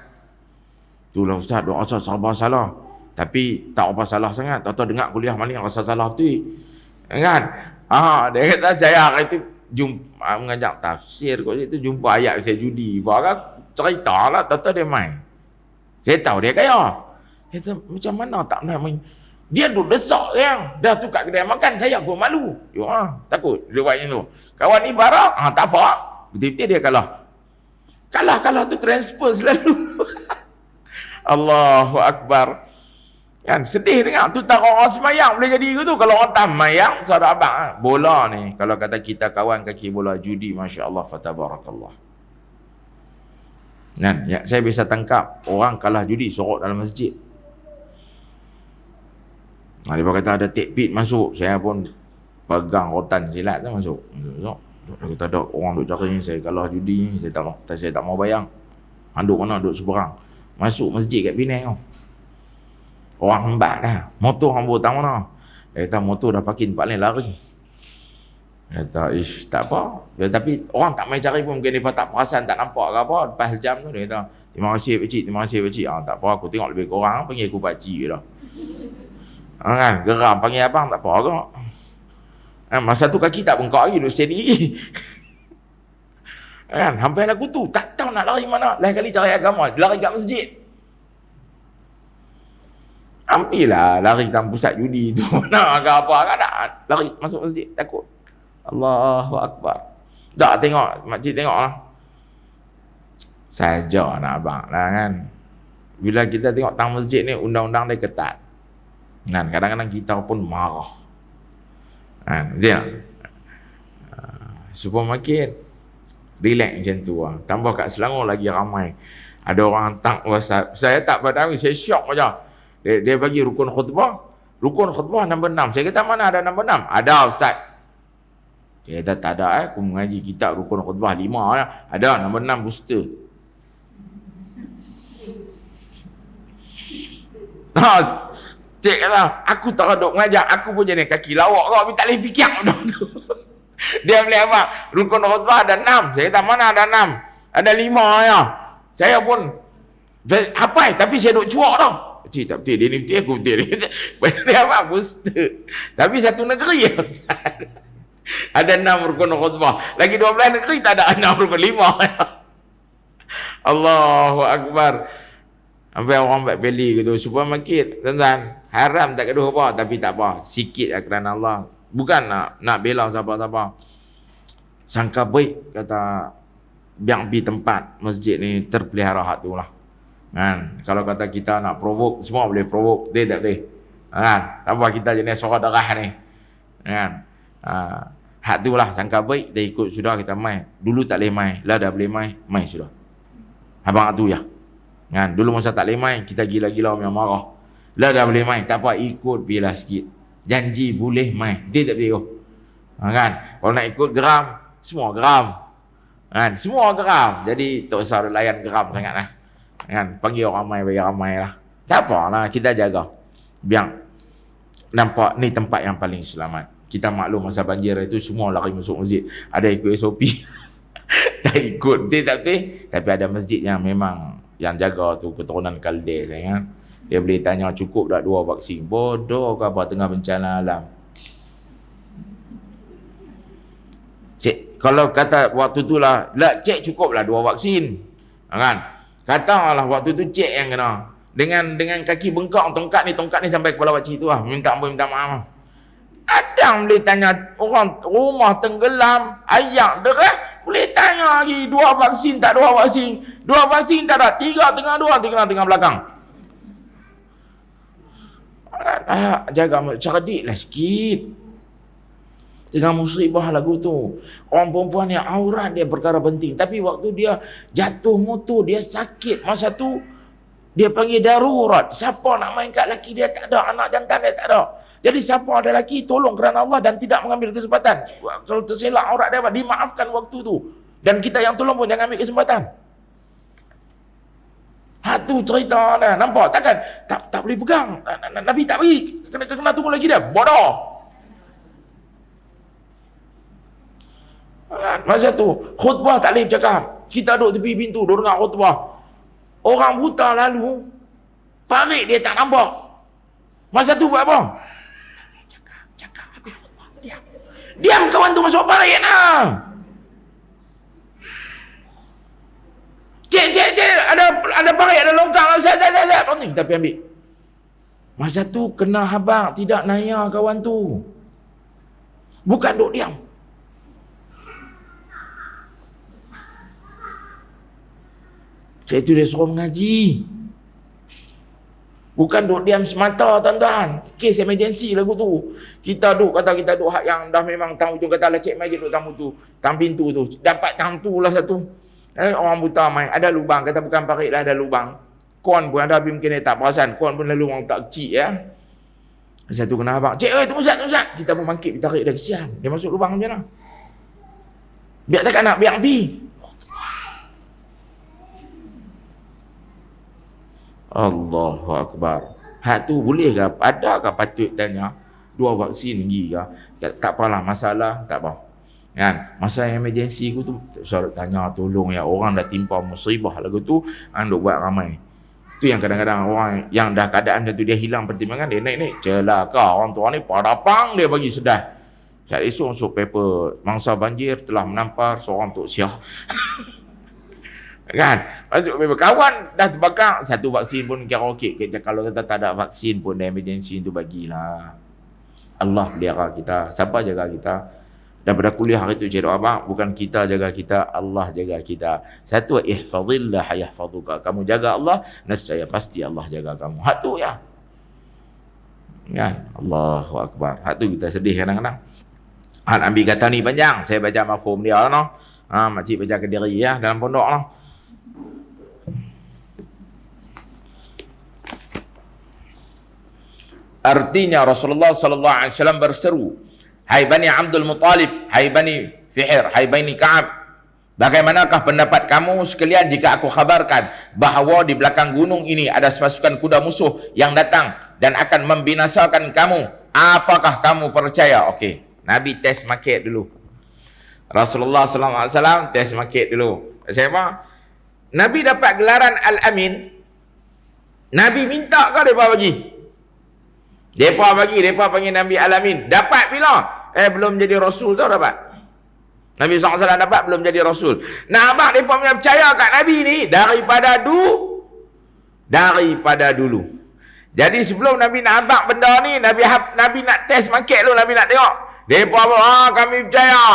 Itulah Ustaz. Doa Ustaz sabar salah. Tapi tak apa salah sangat. Tahu-tahu dengar kuliah mana yang rasa salah tu. Kan? Dia kata saya hari tu jumpa mengajak tafsir kau itu jumpa ayat saya judi. Baru cerita lah, tahu dia main. Saya tahu dia kaya. Dia kata, macam mana tak nak main. Dia duduk desak yang. Dah tu kat kedai makan, saya pun malu. Takut dia buat macam tu. Kawan ni barak, tak apa. Betul-betul dia kalah. Kalah tu transfer selalu. Allahu Akbar. Kan sedih dengar tu tak orang semayang boleh jadi ke tu. Kalau orang tak semayang saudara abang bola ni kalau kata kita kawan kaki bola judi masya-Allah fatabarakallah. Kan ya, saya bisa tangkap orang kalah judi sorok dalam masjid. Dia kata ada tikpit masuk, saya pun pegang rotan silat tu masuk. Dia kata ada orang duk cari saya kalah judi, saya tak mau bayang. Handuk mana duk seberang. Masuk masjid kat Penang tu. Orang hembat dah. Motor hamba tak mana. Dia kata motor dah parking tempat lain lari. Dia kata ish tak apa. Tapi orang tak main cari pun mungkin dia tak perasan tak nampak ke apa. Lepas jam tu dia kata terima kasih pakcik, terima kasih pakcik. Tak apa aku tengok lebih kurang panggil aku pakcik je dah. Kan geram panggil abang tak apa ke. Masa tu kaki tak bengkak lagi duduk steady lagi. Kan sampai lagu tu tak tahu nak lari mana. Lain kali cari agama lari kat masjid. Ambillah lari dalam pusat judi tu. Nak agak apa kan tak. Lari masuk masjid. Takut. Allahu Akbar. Tak tengok. Makcik tengok lah. Saja nak abang lah kan. Bila kita tengok tang masjid ni undang-undang dia ketat. Kan kadang-kadang kita pun marah. Kan. Betul tak? Supermarket. Relax macam tu lah. Tambah kat Selangor lagi ramai. Ada orang hantar WhatsApp. Saya tak berdari. Saya syok macam. Dia bagi rukun khutbah. Rukun khutbah nombor 6. Saya kata mana ada nombor 6? Ada Ustaz. Saya kata tak ada aku mengaji kitab rukun khutbah 5 lah. Ada nombor 6 booster. Ha, cik kata, aku tak duk mengajar, aku pun jadi kaki lawak kau, tapi tak boleh fikir benda tu. Dia boleh apa? Rukun khutbah ada 6. Saya kata, mana ada 6? Ada 5 ya. Saya pun hafal, tapi saya duk cuak tau. Cik, tak betul, dia ni betul, aku betul. Dia apa? Aku tapi satu negeri ya, Ustaz. Ada 6 rukun khutbah. Lagi 12 negeri tak ada 6 rukun 5. Allahu Akbar. Sampai orang buat beli gitu, supermarket, tuan-tuan, haram tak gaduh apa, tapi tak apa, sikit lah kerana Allah. Bukan nak bela siapa-siapa. Sangka baik, kata biar pergi tempat masjid ni terpelihara hak tu lah. Kan? Kalau kata kita nak provoke, semua boleh provoke, dia tak boleh. Kan? Tak apa, kita jenis suara darah ni. Kan? Hak tu lah, sangka baik, dia ikut sudah kita main. Dulu tak boleh main, lah dah boleh main, main sudah. Abang tu ya. Kan? Dulu masa tak boleh main, kita gila-gila yang marah. Lah dah boleh main, tak apa, ikut bila sikit. Janji boleh main, dia tak boleh. Kan? Kalau nak ikut geram, semua geram. Kan? Semua geram. Jadi tak usah layan geram sangat lah. Kan? Panggil orang ramai, bagi ramai lah. Tak apa lah, kita jaga. Biar nampak ni tempat yang paling selamat. Kita maklum masa banjir itu semua lari masuk masjid. Ada ikut SOP. Tak ikut, dia tak boleh. Tapi ada masjid yang memang yang jaga tu keturunan Kalde saya kan. Dia boleh tanya cukup tak 2 vaksin. Bodoh ke apa tengah bencana alam. Cik, kalau kata waktu tu lah cek cukup lah 2 vaksin. Kan? Katalah waktu tu cek yang kena. Dengan kaki bengkak tongkat ni sampai kepala pakcik tu lah. Minta ampun, minta maaf. Ada yang boleh tanya orang rumah tenggelam, ayak derah. Boleh tanya lagi 2 vaksin tak 2 vaksin. 2 vaksin tak ada, 3 tengah 2, 3 tengah belakang. Jaga cerdik lah sikit. Tengah musibah lagu tu. Orang perempuan yang aurat dia perkara penting. Tapi waktu dia jatuh motor, dia sakit. Masa tu dia panggil darurat. Siapa nak main kat laki dia tak ada, anak jantan dia tak ada. Jadi siapa ada laki tolong kerana Allah dan tidak mengambil kesempatan. Kalau terselak aurat dia, dimaafkan waktu tu. Dan kita yang tolong pun jangan ambil kesempatan. Tu cerita dah. Nampak takkan? Tak boleh pegang. Nabi tak bagi. Kena tunggu lagi dia. Bodoh. Masa tu khutbah tak boleh bercakap. Kita duduk tepi pintu, duduk dengar khutbah. Orang buta lalu, parik dia tak nampak. Masa tu buat apa? Cakap habis khutbah. Diam kawan tu masuk parik nah. Cik, ada parik, ada longkang. Saya. Kita pergi ambil. Masa tu kena habang, tidak naya kawan tu. Bukan duduk diam. Saya tu dia suruh mengaji. Bukan duduk diam semata, tuan-tuan. Kes emergency lagu tu. Kita duduk hak yang dah memang tamu tu kata lah cik mai je duduk tamu tu. Tang pintu tu. Dapat tang tu lah satu. Orang buta mai ada lubang, kata bukan parit lah, ada lubang. Kon pun ada, tapi mungkin dia tak perasan. Kon pun lalu orang tak kecil ya. Satu kena abang, cik tunggu Ustaz. Kita pun bangkit, kita tarik dia, kesian. Dia masuk lubang macam mana? Biar takkan nak biar pergi. Allahu Akbar. Hak tu boleh ke? Adakah patut tanya 2 vaksin lagi ke? Tak apalah masalah, tak apa. Kan? Masa emergency aku tu suruh tanya tolong ya, orang dah timpa musibah lagu tu, duk buat ramai. Tu yang kadang-kadang orang yang dah keadaan macam tu dia hilang pertimbangan, dia naik celaka. Orang tua ni padapang dia bagi sedar. Saat esok masuk paper mangsa banjir telah menampar seorang Tok Syah. Kan? Masuk paper kawan dah terbakar, satu vaksin pun kira okey. Kalau kita tak ada vaksin pun dah emergency tu bagilah. Allah pelihara kita. Siapa jaga kita? Daripada kuliah hari tu cikgu abang, bukan kita jaga kita, Allah jaga kita. Satu, ihfazillah yahfazuka. Kamu jaga Allah, nescaya pasti Allah jaga kamu. Hak tu ya. Kan? Allahu Akbar. Hak tu kita sedih kadang-kadang. Nabi kata ni panjang, saya baca mafhum dia lah no. Makcik baca Kediri ya dalam pondok lah. Artinya Rasulullah sallallahu alaihi wasallam berseru, hai Bani Abdul Muttalib, hai Bani Fihir, hai Bani Ka'ab, Bagaimanakah pendapat kamu sekalian jika aku khabarkan bahawa di belakang gunung ini ada pasukan kuda musuh yang datang dan akan membinasakan kamu? Apakah kamu percaya? Okey, Nabi test market dulu. Rasulullah sallallahu alaihi wasallam test market dulu. Siapa? Nabi dapat gelaran Al-Amin. Nabi minta ke depa bagi? Depa bagi, depa panggil Nabi Al-Amin. Dapat bila? Belum jadi rasul tau dapat. Nabi SAW dapat belum jadi rasul. Nah, abang mereka punya percaya kat Nabi ni daripada dulu. Jadi sebelum Nabi nak abang benda ni, Nabi nak test market dulu, Nabi nak tengok. Mereka abang, kami percaya.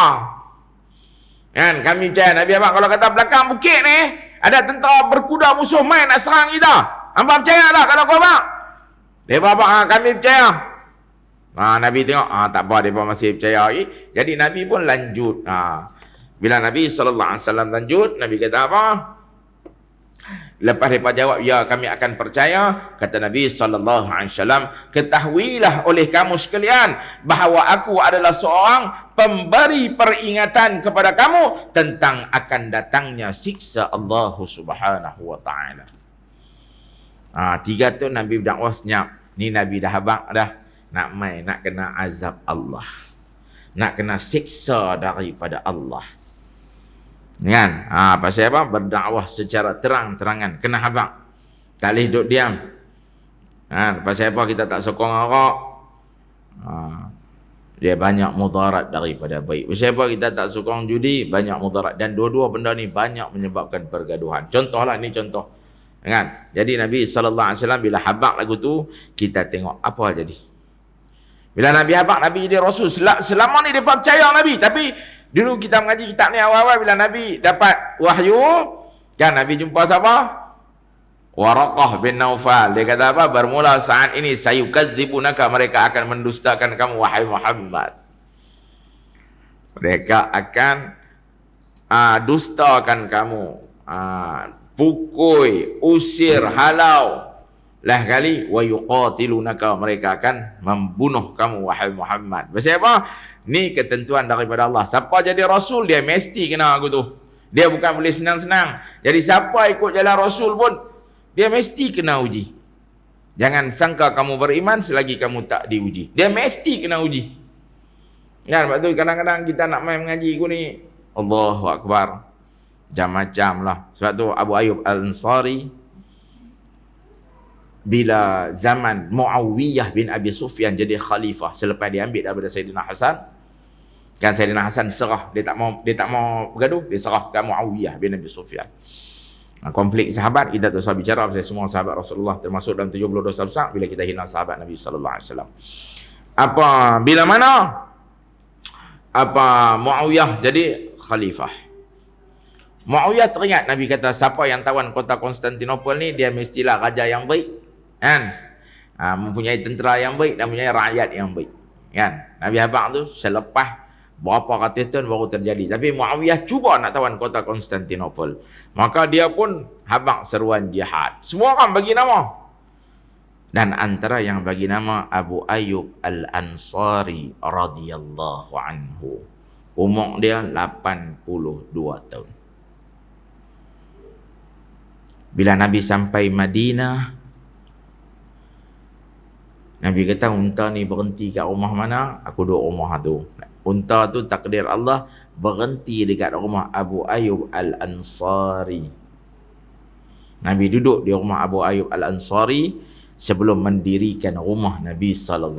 Kan, kami percaya. Nabi abang kalau kata belakang bukit ni, ada tentera berkuda musuh main nak serang kita. Abang percaya tak kalau kau abang? Mereka abang, kami percaya. Nabi tengok, tak apa, mereka masih percaya lagi. Jadi Nabi pun lanjut. Bila Nabi SAW lanjut, Nabi kata apa? Lepas mereka jawab, ya kami akan percaya. Kata Nabi SAW, ketahuilah oleh kamu sekalian bahawa aku adalah seorang pemberi peringatan kepada kamu tentang akan datangnya siksa Allah Subhanahu Wa Taala. 3 tu Nabi berdakwah senyap. Ni Nabi dah habaq dah. Nak kena azab Allah, nak kena siksa daripada Allah, kan? Pasal apa? Berdakwah secara terang-terangan, kena habaq, tak boleh duduk diam, kan? Pasal apa kita tak sokong arak? Dia banyak mudarat daripada baik. Pasal apa kita tak sokong judi? Banyak mudarat, dan dua-dua benda ni banyak menyebabkan pergaduhan. Contohlah, ni contoh, kan? Jadi Nabi SAW bila habaq lagu tu, kita tengok apa jadi. Bila Nabi habaq, Nabi jadi Rasul. Selama ni mereka percaya Nabi. Tapi dulu kita mengaji kitab ni awal-awal, bila Nabi dapat wahyu, kan Nabi jumpa siapa? Waraqah bin Naufal. Dia kata apa? Bermula saat ini sayukadzibunaka, mereka akan mendustakan kamu wahai Muhammad. Mereka akan dustakan kamu, pukul, usir, halau. Lah kali wa yuqatilunaka, mereka akan membunuh kamu wahai Muhammad. Pasal apa? Ni ketentuan daripada Allah. Siapa jadi rasul, dia mesti kena aku tu. Dia bukan boleh senang-senang. Jadi siapa ikut jalan rasul pun, dia mesti kena uji. Jangan sangka kamu beriman selagi kamu tak diuji. Dia mesti kena uji. Kan, sebab tu kadang-kadang kita nak main mengaji ku ni, Allahu Akbar, macam-macam lah. Sebab tu Abu Ayyub Al-Ansari, bila zaman Muawiyah bin Abi Sufyan jadi khalifah, selepas dia ambil daripada Sayyidina Hasan, kan Sayyidina Hasan serah, dia tak mau bergaduh, dia serah ke Muawiyah bin Abi Sufyan. Konflik sahabat, kita tak usah bicara pasal semua sahabat Rasulullah, termasuk dalam 70 dosa besar bila kita hina sahabat Nabi sallallahu alaihi wasallam. Bila mana Muawiyah jadi khalifah, Muawiyah teringat Nabi kata siapa yang tawan kota Konstantinopel ni, dia mestilah raja yang baik, kan? Mempunyai tentera yang baik dan mempunyai rakyat yang baik, kan? Nabi habaq tu selepas berapa ratus tahun baru terjadi. Tapi Muawiyah cuba nak tawan kota Konstantinopel, maka dia pun habaq seruan jihad. Semua orang bagi nama, dan antara yang bagi nama Abu Ayyub Al-Ansari radhiyallahu anhu. Umur dia 82 tahun. Bila Nabi sampai Madinah, Nabi kata, unta ni berhenti kat rumah mana? Aku duduk rumah tu. Unta tu takdir Allah berhenti dekat rumah Abu Ayyub Al-Ansari. Nabi duduk di rumah Abu Ayyub Al-Ansari sebelum mendirikan rumah Nabi SAW.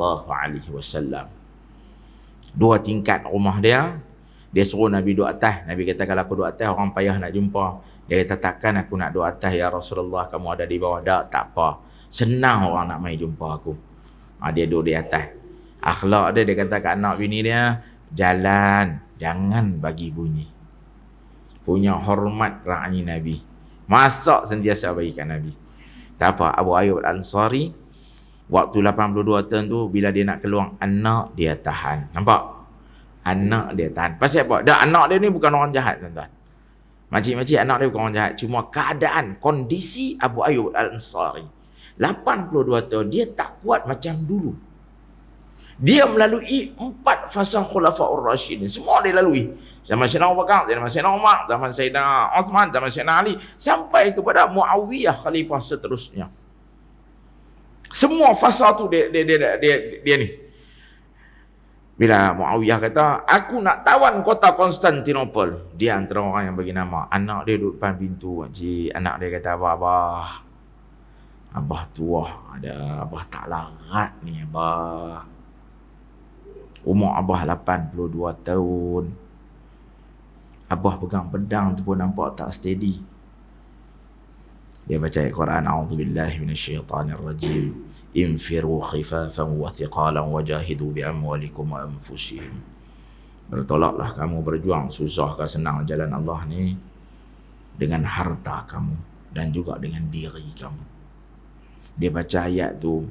2 tingkat rumah dia. Dia suruh Nabi duduk atas. Nabi kata, kalau aku duduk atas, orang payah nak jumpa. Dia kata, takkan aku nak duduk atas ya Rasulullah, kamu ada di bawah. Tak apa, senang orang nak mai jumpa aku. Dia duduk di atas. Akhlak dia kata kat anak bini dia, jalan, jangan bagi bunyi. Punya hormat ra'ni Nabi. Masak sentiasa bagi kat Nabi. Tak apa, Abu Ayyub Al-Ansari waktu 82 tahun tu, bila dia nak keluar, anak dia tahan. Nampak? Anak dia tahan. Pasal apa? Dah, anak dia ni bukan orang jahat, tuan-tuan. Makcik-makcik, anak dia bukan orang jahat. Cuma keadaan, kondisi Abu Ayyub Al-Ansari 82 tahun, dia tak kuat macam dulu. Dia melalui 4 fasa Khulafaur Rasyidin. Semua dia lalui. zaman Sayyidina Abu Bakar, zaman Sayyidina Umar, zaman Sayyidina Uthman, zaman Sayyidina Ali, sampai kepada Muawiyah khalifah seterusnya. Semua fasa tu dia ni. Bila Muawiyah kata, aku nak tawan kota Konstantinopel, dia antara orang yang bagi nama. Anak dia duduk depan pintu, makcik. Anak dia kata, abah, abah tua, ada abah tak larat ni, abah. Umur abah 82 tahun. Abah pegang pedang tu pun nampak tak steady. Dia baca ayat Quran, a'udzubillahi minasyaitanirrajim, infiru khifafan wa thiqalan wajahidu bi amwalikum wa anfusihim. Bertolaklah kamu berjuang, susah ke senang jalan Allah ni, dengan harta kamu dan juga dengan diri kamu. Dia baca ayat tu,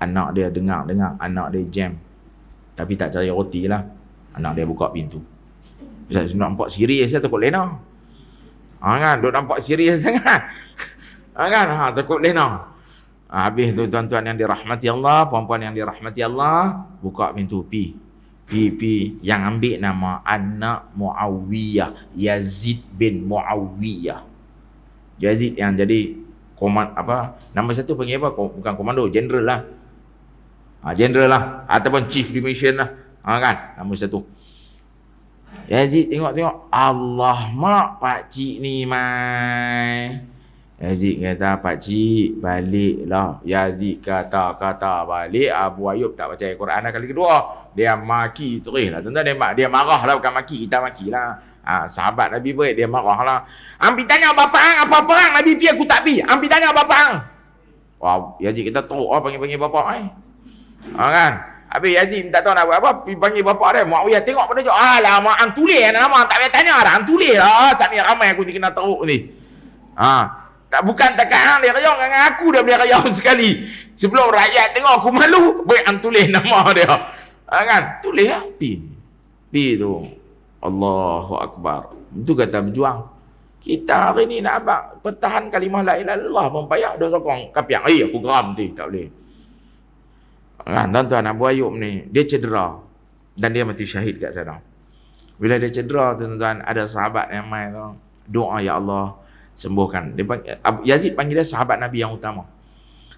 anak dia dengar, anak dia jam. Tapi tak cari roti lah. Anak dia buka pintu. Ustaz, nampak serius saya takut lena. Kan, duk nampak serius sangat. Kan, takut lena. Habis tu tuan-tuan yang dirahmati Allah, puan-puan yang dirahmati Allah, buka pintu, pi. Yang ambil nama anak Muawiyah, Yazid bin Muawiyah. Yazid yang jadi nama satu panggil apa? Bukan komando, general lah. General lah, ataupun chief division lah. Kan, nama satu. Yazid tengok, Allah mak pakcik ni mai. Yazid kata, pakcik baliklah. Yazid kata balik. Abu Ayyub tak baca Al-Quran kali kedua. Dia maki terus lah. Tuan-tuan, dia marah lah, bukan maki, kita maki lah. Sahabat Nabi baik, dia marah lah. Ambil tanya bapa hang, apa perang Nabi pi aku tak pi. Ambil tanya bapa hang. Wah, Yazid kita teruk lah panggil bapa kan. Habis Yazid tak tahu nak buat apa, pergi panggil bapa dia. Muawiyah tengok pada jauh. Alah, hang tulis nama, tak payah tanya dah. Hang tulis lah. Saat ni ramai aku ni kena teruk ni. Bukan takat hang dia rayang dengan aku dah boleh rayang sekali. Sebelum rakyat tengok aku malu, baik hang tulis nama dia. Kan? Tulis lah. Pi tu. Allahu Akbar. Itu kata berjuang. Kita hari ni nak pertahan kalimah la ilaha illallah pun payah. Dia sokong kapiang. Aku geram tu. Tak boleh. Kan, tuan-tuan, Abu Ayyub ni, dia cedera. Dan dia mati syahid kat sana. Bila dia cedera, tuan-tuan, ada sahabat yang main tu, doa, ya Allah, sembuhkan. Yazid panggil dia sahabat Nabi yang utama.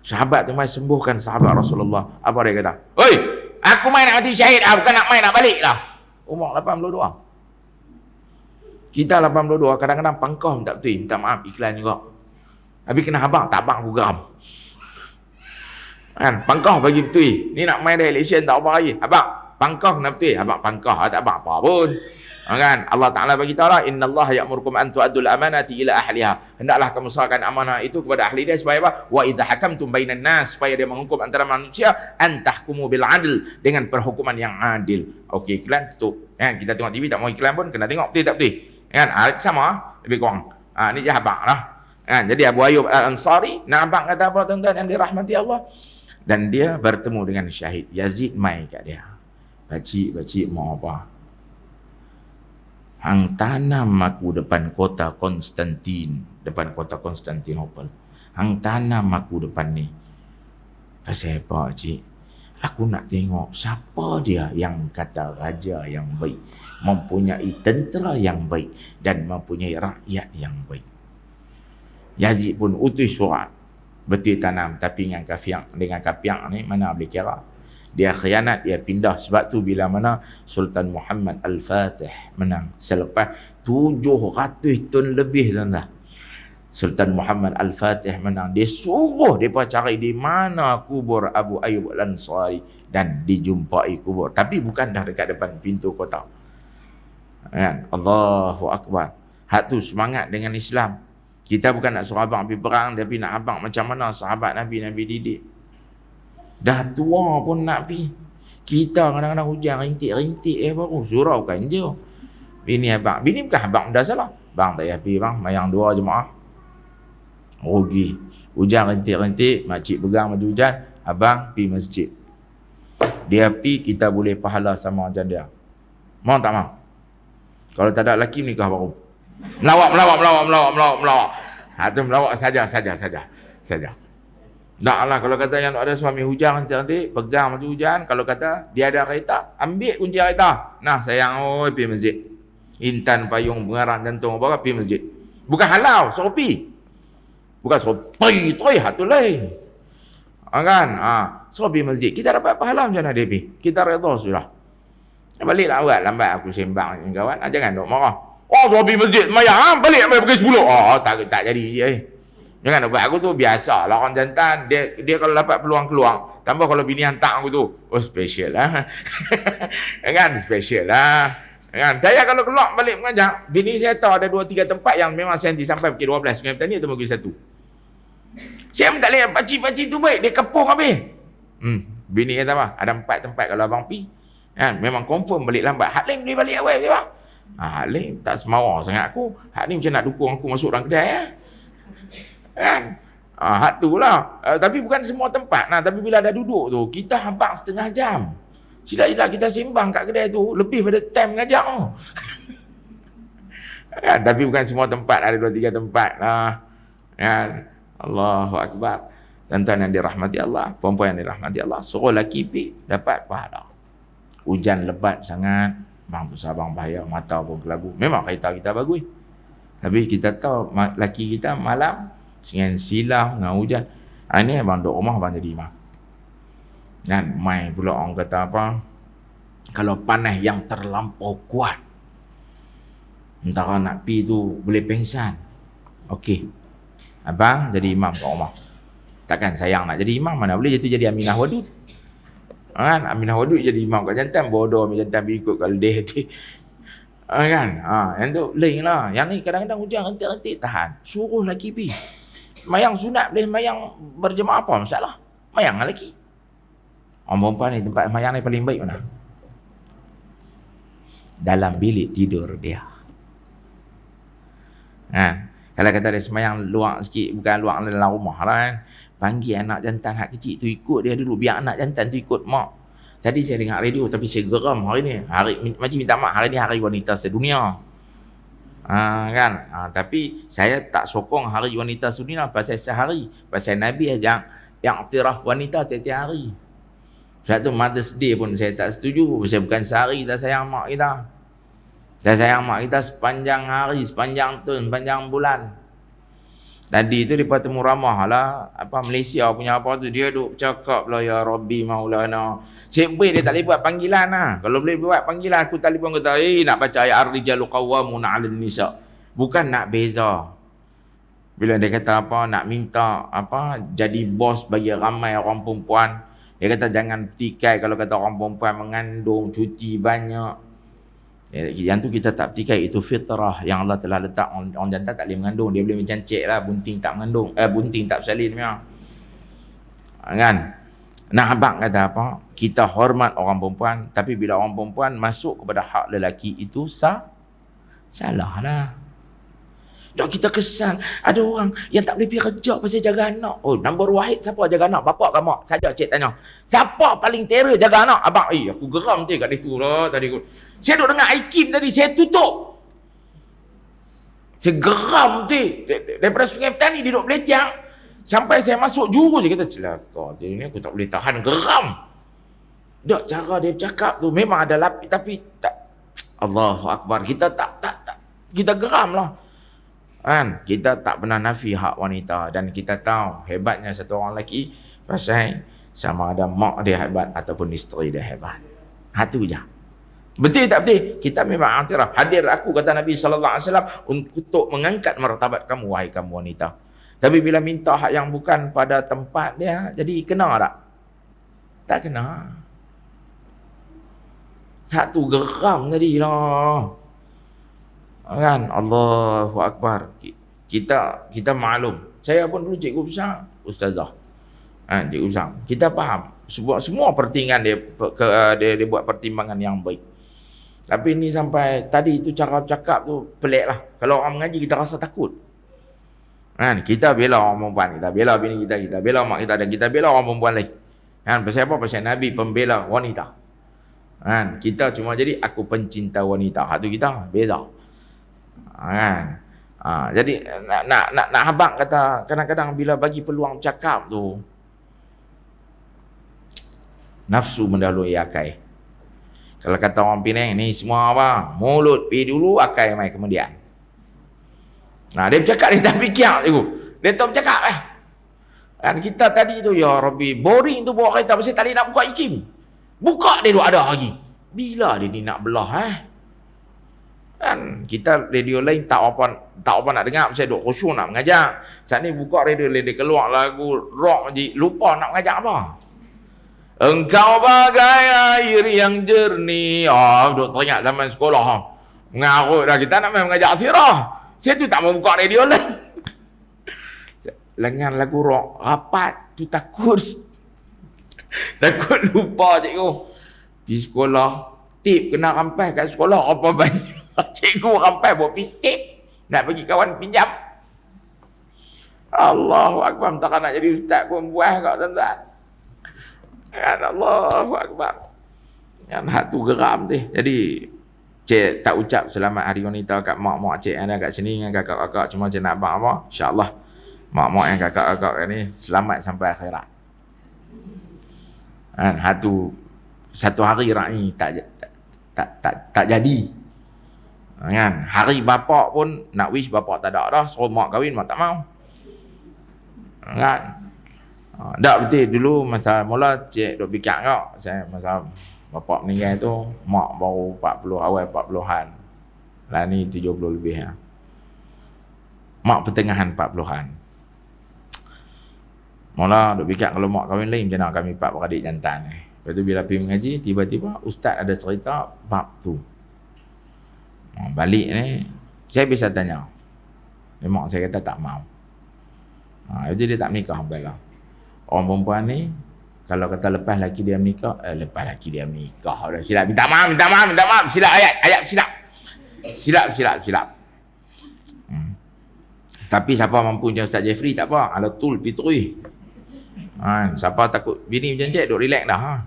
Sahabat tu main sembuhkan sahabat Rasulullah. Apa dia kata? Oi, aku main nak mati syahid, bukan nak main nak balik lah. Umur 82. Kita 82, kadang-kadang pangkah tak betul. Minta maaf, iklan juga. Habis kena abang, tak abang aku geram. Kan, pangkah bagi betul. Ni nak main dah election tak apa lagi. Abang, pangkah kena betul. Abang pangkah, tak abang apa pun. Kan, Allah Ta'ala bagi tahu lah, innallaha ya'murukum an tu'addul amanati ila ahliha. Hendaklah kamu serahkan amanah itu kepada ahli dia supaya apa? Wa idza hakamtum bainan nas, supaya dia menghukum antara manusia, an tahkumu bil adl, dengan perhukuman yang adil. Okey, iklan tutup. Kan, kita tengok TV tak mau iklan pun kena tengok betul tak betul. Kan, sama lebih kurang. Ni je abang lah. Kan, jadi Abu Ayyub Al-Ansari, nak abang kata apa tuan-tuan yang dirahmati Allah? Dan dia bertemu dengan syahid. Yazid mai kat dia. Pakcik mau apa? Hang tanam aku depan kota Konstantinopel. Hang tanam aku depan ni. Pasal apa, cik? Aku nak tengok siapa dia yang kata raja yang baik, mempunyai tentera yang baik, dan mempunyai rakyat yang baik. Yazid pun utus surat. Betul tanam, tapi dengan kapiang ni mana boleh kira. Dia khianat, dia pindah. Sebab tu bila mana Sultan Muhammad Al-Fatih menang, selepas 700 tahun lebih, tuan-tuan, Sultan Muhammad Al-Fatih menang, dia suruh mereka cari di mana kubur Abu Ayyub Al-Ansari, dan dijumpai kubur, tapi bukan dah dekat depan pintu kota. Kan? Allahu Akbar. Hak tu semangat dengan Islam. Kita bukan nak suruh abang pergi perang, tapi nak abang macam mana sahabat Nabi didik. Dah tua pun nak pergi. Kita kadang-kadang hujan rintik-rintik baru surau kan je. Bini bukan abang dah salah. Bang tak payah pergi bang, mayang 2 jemaah. Rugi. Hujan rintik-rintik, makcik pegang baju hujan, abang pergi masjid. Dia pergi, kita boleh pahala sama macam dia. Mau tak mau? Kalau tak ada lelaki, nikah baru. Melawak. Tu melawak saja. Naklah kalau kata yang ada suami hujan nanti pegang baju hujan, kalau kata dia ada kereta, ambil kunci kereta. Nah sayang, pergi masjid. Intan payung pengarang jantung apa pergi masjid. Bukan halau, suruh pi. Bukan suruh pi toi hatu lain. Kan? Suruh pi masjid. Kita dapat pahala macam mana dia pi? Kita redha sudah. Baliklah awal lambat aku sembang dengan kawan. Jangan dok marah. Oh, suruh pi masjid mayang balik sampai pukul 10. Oh, tak jadi Jangan dok, aku tu biasalah orang jantan. Dia kalau dapat peluang keluar. Tambah kalau bini hantar aku tu. Oh, special lah. Kan? Special lah. Kan? Saya kalau keluar balik mengajar, bini saya tahu ada 2-3 tempat yang memang saya nanti sampai pukul 12 Sungai Petani atau pukul 1. Saya tak boleh, pakcik-pakcik tu baik, dia kepung habis. Bini kata apa? Ada 4 tempat kalau abang pi. Kan? Memang confirm balik lambat. Hak lain boleh balik awal je bang. Hak lain tak semawar sangat aku. Hak ni macam nak dukung aku masuk dalam kedai. Kan? Hak tu lah. Tapi bukan semua tempat. Tapi bila dah duduk tu, kita habang setengah jam. Silap-silap kita sembang kat kedai tu lebih pada time ngajak kan? Tapi bukan semua tempat, ada 2-3 tempat lah kan? Allahu Akbar. Tuan-tuan yang dirahmati Allah, perempuan yang dirahmati Allah, suruh lelaki pi dapat pahala. Hujan lebat sangat, bang tu sabang bahaya, mata pun kelabu. Memang kereta kita bagus, tapi kita tahu lelaki kita malam dengan silau dengan hujan. Ini abang duduk rumah, abang jadi imam kan. Mai pula orang kata apa, kalau panas yang terlampau kuat, entah nak pi tu boleh pengsan, okey, abang jadi imam kat rumah. Takkan sayang nak jadi imam, mana boleh jadi Aminah Wadud kan. Aminah Wadud jadi imam kat jantan, bodoh ambil jantan pergi ikut kalau dia tu kan. Yang tu lain lah. Yang ni kadang-kadang hujan rentik-rentik tahan, suruh lelaki pi mayang sunat, boleh mayang berjemaah, apa masalah, mayang lelaki. Orang perempuan ni tempat mayang ni paling baik mana? Dalam bilik tidur dia. Kalau kata dia semayang luar sikit, bukan luar dalam rumah lah kan, panggil anak jantan hak kecil tu ikut dia dulu, biar anak jantan tu ikut mak. Tadi saya dengar radio tapi saya geram hari ni. Macam minta maaf, hari ni hari wanita sedunia. Kan? Tapi saya tak sokong hari wanita sedunia pasal sehari. Pasal Nabi yang iktiraf wanita tiap-tiap hari. Sebab tu Mother's Day pun saya tak setuju. Pasal bukan sehari kita sayang mak kita. Kita sayang mak kita sepanjang hari, sepanjang tahun, sepanjang bulan. Tadi tu dia temu ramah lah, apa Malaysia punya apa tu, dia duk cakap lah, ya Rabbi Maulana. Cik Boy dia tak boleh buat panggilan lah. Kalau boleh buat panggilan, aku telefon kata, nak baca ayat Ar-Rijalu Qawwamuna 'alal Nisa. Bukan nak beza. Bila dia kata apa, nak minta apa jadi bos bagi ramai orang perempuan. Dia kata jangan petikai kalau kata orang perempuan mengandung, cuti banyak. Yang tu kita tak petikai, itu fitrah yang Allah telah letak. Orang jantan tak boleh mengandung, dia boleh macam cik lah, bunting tak mengandung, bunting tak bersalin memang. Kan? Nah, abang kata apa? Kita hormat orang perempuan, tapi bila orang perempuan masuk kepada hak lelaki itu salah lah. Dah kita kesan ada orang yang tak boleh pergi kerja pasal jaga anak. Oh, nombor wahid siapa jaga anak? Bapak ke mak? Saja cik tanya. Siapa paling terror jaga anak? Abang, aku geram je kat situ lah tadi. Saya duduk dengar Aikim tadi, saya tutup. Saya geram tu. Daripada Sungai Petani dia duduk beletiang. Sampai saya masuk juru je kata, celaka. Jadi ni aku tak boleh tahan, geram. Tak, cara dia bercakap tu memang ada lapis, tapi tak. Allahu Akbar. Kita tak. Kita geram lah. Kan? Kita tak pernah nafi hak wanita. Dan kita tahu hebatnya satu orang lelaki pasal sama ada mak dia hebat ataupun isteri dia hebat. Itu je. Betul tak betul? Kita memang aktirah. Hadir aku, kata Nabi SAW, untuk mengangkat martabat kamu, wahai kamu wanita. Tapi bila minta hak yang bukan pada tempat dia, jadi kena tak? Tak kena. Hak tu geram tadi lah. Kan? Allahu Akbar. Kita maklum. Saya pun dulu cikgu besar, ustazah. Cikgu besar. Kita faham. Semua pertimbangan dia buat pertimbangan yang baik. Tapi ni sampai tadi tu cara bercakap tu pelik lah. Kalau orang mengaji kita rasa takut. Kan? Kita bela orang perempuan, kita bela bini kita bela mak kita, dan kita bela orang perempuan lain. Kan? Pasal apa? Pasal Nabi pembela wanita. Kan? Kita cuma jadi aku pencinta wanita. Hak tu kita beza. Kan? Jadi nak habaq kata kadang-kadang bila bagi peluang cakap tu nafsu mendahului akal. Kalau kata orang Penang, ni semua apa? Mulut pergi dulu, akal mai kemudian. Nah, dia bercakap, dia tak fikir cikgu. Dia tak bercakap Kan kita tadi tu, ya Rabbi, boring tu bawa kereta, pasal tadi nak buka IKIM. Buka dia tu ada lagi. Bila dia ni nak belah Kan kita radio lain tak apa nak dengar, pasal duk khusyuk nak mengajar. Saat ni buka radio lain, dia keluar lagu rock je, lupa nak mengajar apa. Engkau bagai air yang jernih. Duk teringat zaman sekolah. Mengarut dah, kita nak main mengajar sirah. Saya tu tak mau buka radio lain. Lengan lagu rock rapat tu takut lupa cikgu. Di sekolah tip kena rampai kat sekolah apa banyak. Cikgu rampai buat tip nak bagi kawan pinjam. Allahu Akbar, tak nak jadi ustaz pun buah kau tuan-tuan. Allahu Akbar. Yang hak tu geram tu. Jadi cik tak ucap selamat hari wanita kat mak-mak cik yang ada kat sini dengan kakak-kakak, cuma cik nak abang apa, insya-Allah mak-mak yang kakak-kakak ni selamat sampai akhirat. Kan satu hari ra'i tak jadi. Kan hari bapak pun nak wish bapak tak ada dah, suruh mak kahwin mak tak mau. Kan tak betul dulu masa mula cik duk fikir kau, saya masa bapak meninggal tu mak baru 40 awal 40-an. Lah ni 70 lebih ya. Mak pertengahan 40-an. Mula duk fikir kalau mak kahwin lain macam mana kami 4 beradik jantan ni. Lepas tu bila pergi mengaji, tiba-tiba ustaz ada cerita bab tu. Balik ni saya bisa tanya. Mak saya kata tak mau. Jadi dia tak menikah bala. Orang perempuan ni kalau kata lepas laki dia menikah, lepas laki dia menikah dah silap. Minta maaf. Silap ayat silap. Tapi siapa mampu macam Ustaz Jeffrey tak apa, ala tul pitrui. Siapa takut bini macam cik duk relax dah.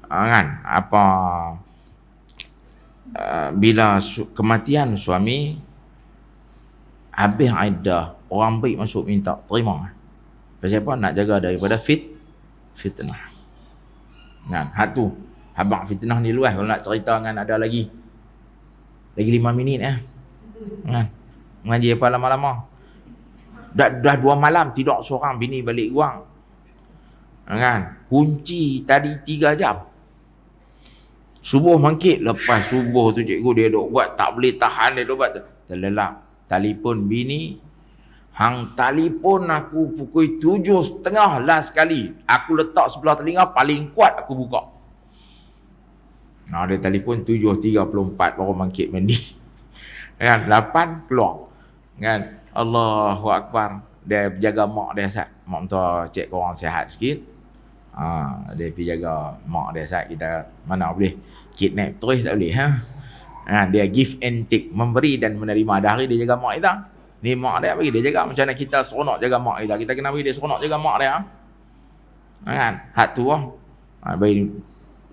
Kan apa bila kematian suami habis iddah, orang baik masuk minta terima. Pasal apa? Nak jaga daripada fitnah. Kan hak tu habaq fitnah ni luas kalau nak cerita dengan ada lagi 5 minit kan mengaji apa lama-lama dah 2 malam tidur seorang bini balik guang kan kunci tadi 3 jam subuh bangkit, lepas subuh tu cikgu dia duk buat tak boleh tahan, dia duk buat terlelap telefon bini, hang telefon aku pukul 7.30 last kali, aku letak sebelah telinga paling kuat aku buka. Dia telefon 7.34 baru bangkit mandi kan 8 keluar kan. Allahu Akbar. Dia jaga mak dia sat, mak minta cek korang sihat sikit. Dia pergi jaga mak dia sat, kita mana boleh kidnap terus tak boleh dia give and take, memberi dan menerima. Dah hari dia jaga mak kita, ni mak dia bagi dia jaga. Macam mana kita seronok jaga mak kita, kita kena bagi dia seronok jaga mak dia kan. Hak tu bagi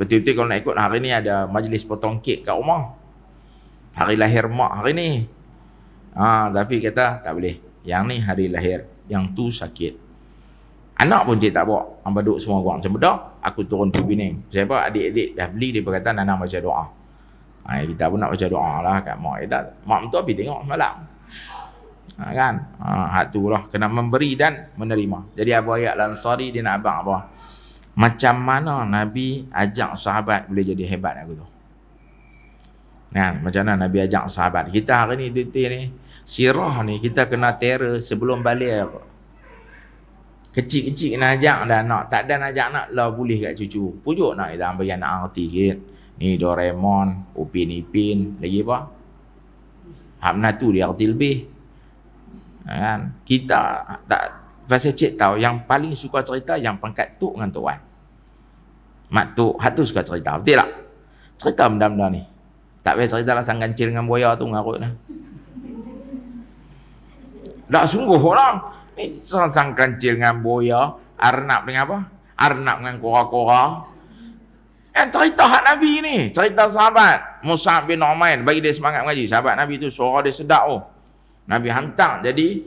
betul-betul kalau nak ikut hari ni ada majlis potong kek kat rumah, hari lahir mak hari ni. Tapi kata tak boleh, yang ni hari lahir, yang tu sakit. Anak pun cik tak bawa, hamba duduk semua orang macam budak. Aku turun pergi Penang. Siapa adik-adik dah beli, dia berkata Nana baca doa. Kita pun nak baca doa lah kat mak kita. Mak mentua pergi tengok semalam. Kan hak tu lah, kena memberi dan menerima. Jadi Abu Ayyub Al-Ansari dia nak abang apa, macam mana Nabi ajak sahabat boleh jadi hebat aku tu kan. Macam mana Nabi ajak sahabat. Kita hari ni ni sirah ni kita kena terror sebelum balik. Kecil-kecil nak ajak dah nak, tak ada nak ajak nak lah boleh kat cucu. Pujuk nak kita bagi anak arti sikit. Ni Doraemon, Upin Ipin, lagi apa? Hamna tu dia arti lebih. Kan? Kita tak pasal cik tahu yang paling suka cerita yang pangkat tok dengan tuan. Mak tok, hak tu suka cerita. Betul tak? Cerita benda-benda ni. Tak payah cerita lah sang kancil dengan buaya tu ngarut lah. Tak sungguh orang. Ni sang kancil dengan buaya, arnab dengan apa? Arnab dengan kora-kora. Yang cerita hak Nabi ni, cerita sahabat Mus'ab bin Umair, bagi dia semangat mengaji. Sahabat Nabi tu suara dia sedap Nabi hantar jadi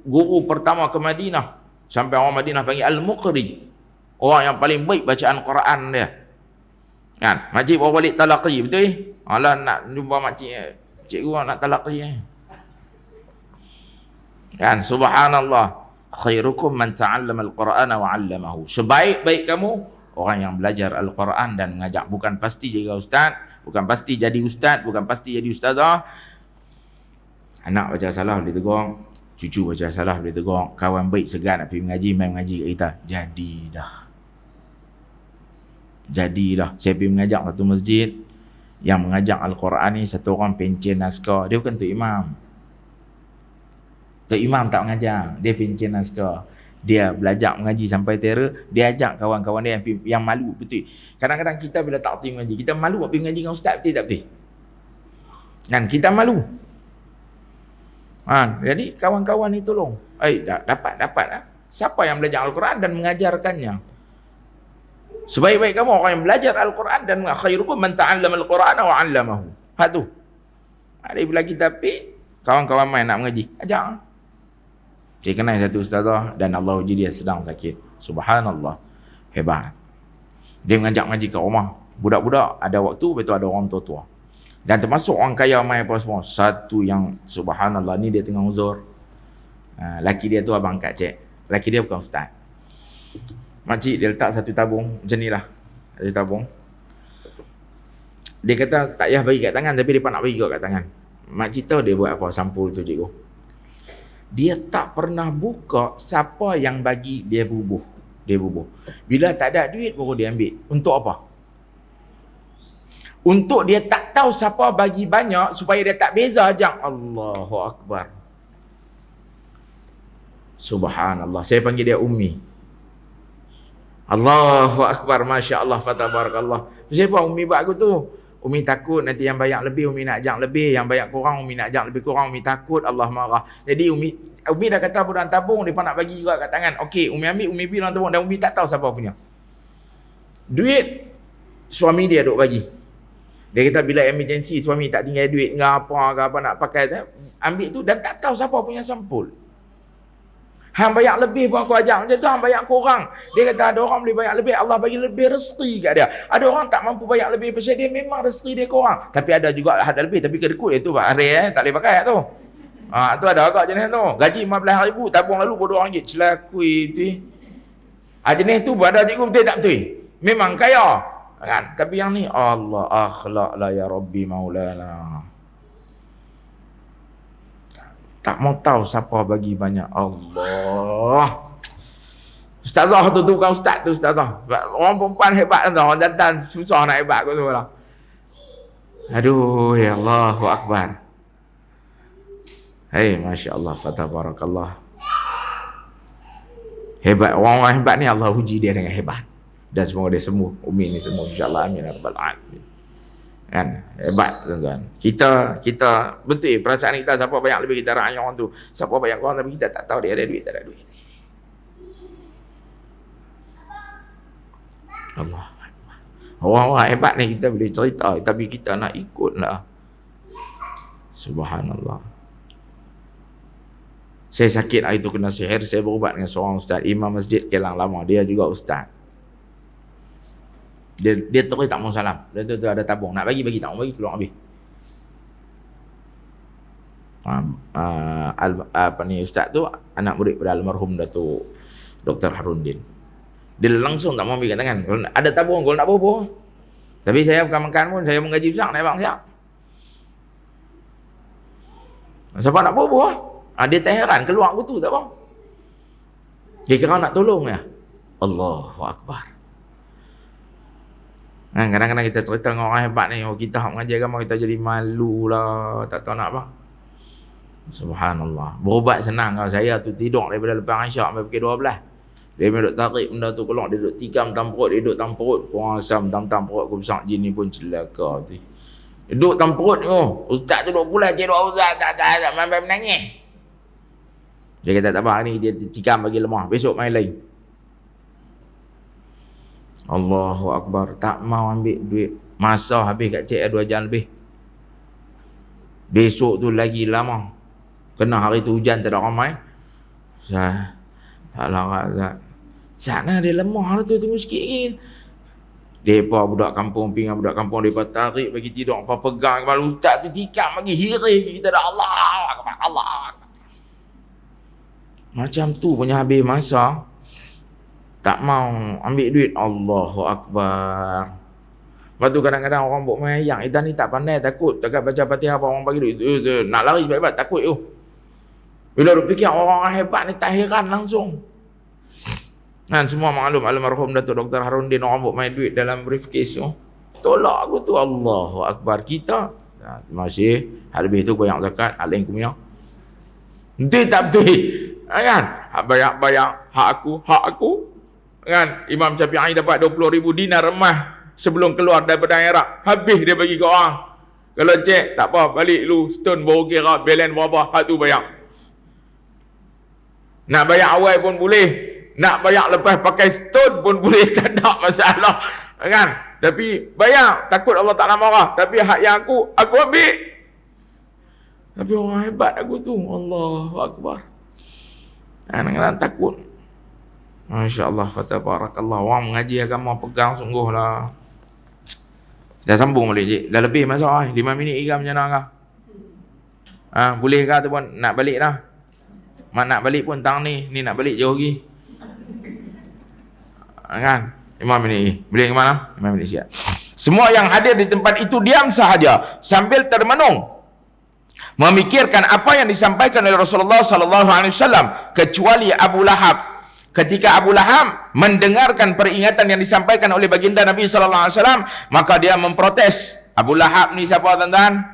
guru pertama ke Madinah, sampai orang Madinah panggil Al-Muqri, orang yang paling baik bacaan Quran dia. Kan? Makcik bawa balik talaqi, betul? Alah nak jumpa makcik, cikgu nak talaqi. Kan? Subhanallah. Khairukum man ta'allama al-Qur'ana wa 'allamahu. Sebaik-baik kamu orang yang belajar Al-Quran dan mengajak. Bukan pasti jadi ustaz, bukan pasti jadi ustaz, bukan pasti jadi ustazah. Anak baca salah boleh tegur, cucu baca salah boleh tegur, kawan baik segan nak pergi mengaji, main mengaji kat kita. Jadi dah. Saya pergi mengajak satu masjid yang mengajak Al-Quran ni, satu orang pencen naskah. Dia bukan Tok Imam. Tok Imam tak mengajar, dia pencen naskah. Dia belajar mengaji sampai terror, dia ajak kawan-kawan dia yang malu, betul. Kadang-kadang kita bila tak pergi mengaji, kita malu nak pergi mengaji dengan ustaz, betul tak betul? Kan kita malu. Jadi kawan-kawan ni tolong. Dapat lah. Siapa yang belajar Al-Quran dan mengajarkannya? Sebaik-baik kamu orang yang belajar Al-Quran dan khairukum man ta'allama Al-Qur'ana wa 'allamahu. Tu. Ada bila kita pergi, kawan-kawan main nak mengaji, ajak. Saya kenal satu ustazah dan Allah uji dia sedang sakit. Subhanallah. Hebat. Dia mengajak mengaji kat rumah. Budak-budak ada waktu, betul ada orang tua-tua. Dan termasuk orang kaya mai apa semua. Satu yang subhanallah ni dia tengah uzur. Laki dia tu abang Kak Cik. Laki dia bukan ustaz. Makcik dia letak satu tabung macam ni lah. Satu tabung. Dia kata tak payah bagi kat tangan, tapi dia nak bagi kat tangan. Makcik tahu dia buat apa sampul tu cikgu. Dia tak pernah buka siapa yang bagi dia bubuh. Dia bubuh. Bila tak ada duit baru dia ambil. Untuk apa? Untuk dia tak tahu siapa bagi banyak supaya dia tak beza ajak. Allahu Akbar. Subhanallah. Saya panggil dia Ummi. Allahu Akbar. Masya Allah. Fatabarakallah. Siapa Ummi buat aku tu? Umi takut nanti yang banyak lebih, Umi nak ajak lebih. Yang banyak kurang, Umi nak ajak lebih kurang. Umi takut, Allah marah. Jadi Umi dah kata dalam tabung, dia nak bagi juga kat tangan. Okey, Umi ambil, Umi pergi dalam tabung. Dan Umi tak tahu siapa punya. Duit, suami dia duk bagi. Dia kata bila emergency, suami tak tinggal duit ke apa nak pakai. Ambil tu dan tak tahu siapa punya sampul. Hang banyak lebih pun aku ajak macam tu, hang banyak kurang. Dia kata ada orang boleh banyak lebih, Allah bagi lebih rezeki kat dia. Ada orang tak mampu banyak lebih pasal dia memang rezeki dia kurang. Tapi ada juga ada lebih, tapi kedekut itu hari tak boleh pakai tu. Tu ada agak jenis tu. Gaji 15,000, tabung lalu bodoh RM2. Celakui tu. Jenis tu ada cikgu betul tak betul? Memang kaya. Kan? Tapi yang ni Allah akhlak la ya Rabbi maulana. Tak mau tahu siapa bagi banyak. Allah. Ustazah tu bukan ustaz tu ustazah. Orang perempuan hebat tu. Orang jantan susah nak hebat kot tu lah. Aduh, ya Allahu Akbar. Hei, Masya Allah. Fatabarakallah. Hebat. Orang-orang hebat ni Allah uji dia dengan hebat. Dan semoga dia sembuh. Umi ni sembuh. InsyaAllah. Amin. Rabbal alamin. Kan hebat tuan-tuan. Kita betul perasaan kita siapa banyak lebih kita rakyat orang tu, siapa banyak orang tapi kita tak tahu dia ada duit tak ada duit. Allah. Orang-orang hebat ni kita boleh cerita tapi kita nak ikutlah. Subhanallah. Saya sakit hari tu kena sihir, saya berubat dengan seorang ustaz imam masjid Kelang Lama, dia juga ustaz. Dia terus tak mau salam. Dia tu ada tabung. Nak bagi tak mau bagi, keluar habis. Ustaz tu anak murid pada almarhum Datuk Dr. Haruddin. Dia langsung tak mau ambil kat tangan. Kalau ada tabung, kalau nak bobo. Tapi saya bukan makan pun, saya mengaji besar, naik bang siap. Siapa nak bobo? Dia tak heran, keluar aku tu tak apa. Dia kira nak tolong ya. Allahu Akbar. Kadang-kadang kita cerita dengan orang hebat ni, kita mengajar agama kita jadi malu lah, tak tahu nak apa. Subhanallah. Berubat senang. Kalau saya tu tidur daripada lepas Isyak sampai pukul 12. Dia duduk tarik benda tu keluar, dia duduk tikam dalam perut, dia duduk dalam perut. Kuasam dalam perut aku besar, jin ni pun celaka tu. Dia duduk dalam perut tu. Ustaz tu duduk pula, cik duduk ustaz, tak sampai menangis. Dia kata tak apa, ni dia tikam bagi lemah, besok main lain. Allahu Akbar. Tak mau ambil duit. Masa habis kat cik 2 jam lebih. Besok tu lagi lama. Kena hari tu hujan tak ada ramai. Tak larat. Sana dia lemah tu, tunggu sikit lagi. Depa budak kampung, pingat budak kampung, depa tarik bagi tidur, apa pegang kepala ustaz tu tikam bagi hiring, kita dah Allah Akbar, Allah Akbar. Macam tu punya habis masa, tak mau ambil duit, Allahu Akbar. Lepas tu kadang-kadang orang buat mayang, Idan ni tak pandai, takut, dekat baca Fatihah apa orang bagi duit, nak lari sebab takut tu. Bila dia fikir orang hebat ni tak heran langsung. Kan semua maklum almarhum Datuk Dr. Harun Din orang buat main duit dalam briefcase tu. Tolak aku tu, Allahu Akbar. Kita masih lebih tu goyang zakat, hak lain kumia. Nanti tak betul. Kan? Hak bayar, hak aku. Kan? Imam Syafi'i dapat 20,000 dinar emas sebelum keluar daripada akhirat. Habis dia bagi ke orang. Kalau cek, tak apa, balik lu stone baru kira balance berapa, hak tu bayar. Nak bayar awal pun boleh. Nak bayar lepas pakai stone pun boleh, tak ada masalah. Kan? Tapi bayar, takut Allah Ta'ala marah. Tapi hak yang aku ambil. Tapi orang hebat aku tu, Allahu Akbar. Kadang-kadang takut. Masya Allah, fatabarakallah. Orang mengaji agama pegang sungguh lah. Kita sambung balik, cik. Dah lebih masa 5 minit lagi macam mana kah? Boleh kah tu pun? Nak balik dah. Mak nak balik pun tang ni nak balik jauh lagi. Kan? 5 minit lagi. Boleh ke mana? 5 minit siap. Semua yang hadir di tempat itu diam sahaja sambil termenung, memikirkan apa yang disampaikan oleh Rasulullah sallallahu alaihi wasallam, kecuali Abu Lahab. Ketika Abu Lahab mendengarkan peringatan yang disampaikan oleh baginda Nabi sallallahu alaihi wasallam, maka dia memprotes. Abu Lahab ni siapa tuan-tuan?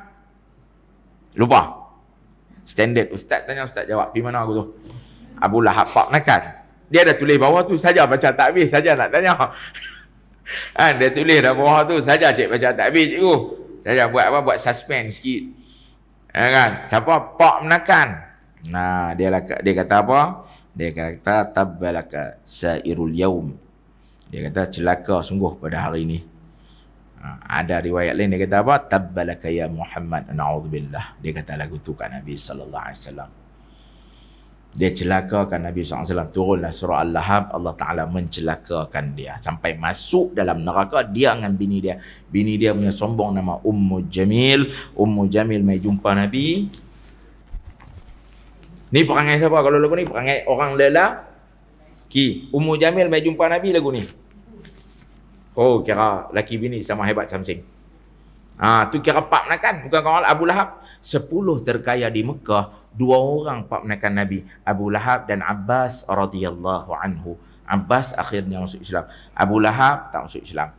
Lupa. Standard ustaz tanya, ustaz jawab. Pergi mana aku tu? Abu Lahab pak nakal. Dia dah tulis bawah tu saja, baca tak habis saja nak tanya. Dia tulis dah bawah tu saja, cik baca tak habis cikgu. Saja buat apa? Buat suspense sikit. Kan? Siapa? Pak menakan. Nah, dia kata apa? Dia kata tabbalaka sairul yaum. Dia kata celaka sungguh pada hari ini. Ada riwayat lain dia kata apa? Tabbalaka ya Muhammad, na'udzubillah. Dia kata lagu tu kat Nabi sallallahu alaihi wasallam. Dia celakakan Nabi SAW. Turunlah surah Al-Lahab, Allah Ta'ala mencelakakan dia sampai masuk dalam neraka, dia dengan bini dia. Bini dia punya sombong nama Ummu Jamil. Ummu Jamil mai jumpa Nabi. Ni perangai siapa kalau lagu ni? Perangai orang lelaki. Ummu Jamil mai jumpa Nabi lagu ni. Oh, kira laki bini sama hebat samsing. Tu kira pak menakan, bukan kawan Abu Lahab. 10 terkaya di Mekah, 2 orang pak menakan Nabi, Abu Lahab dan Abbas radhiyallahu anhu. Abbas akhirnya masuk Islam, Abu Lahab tak masuk Islam.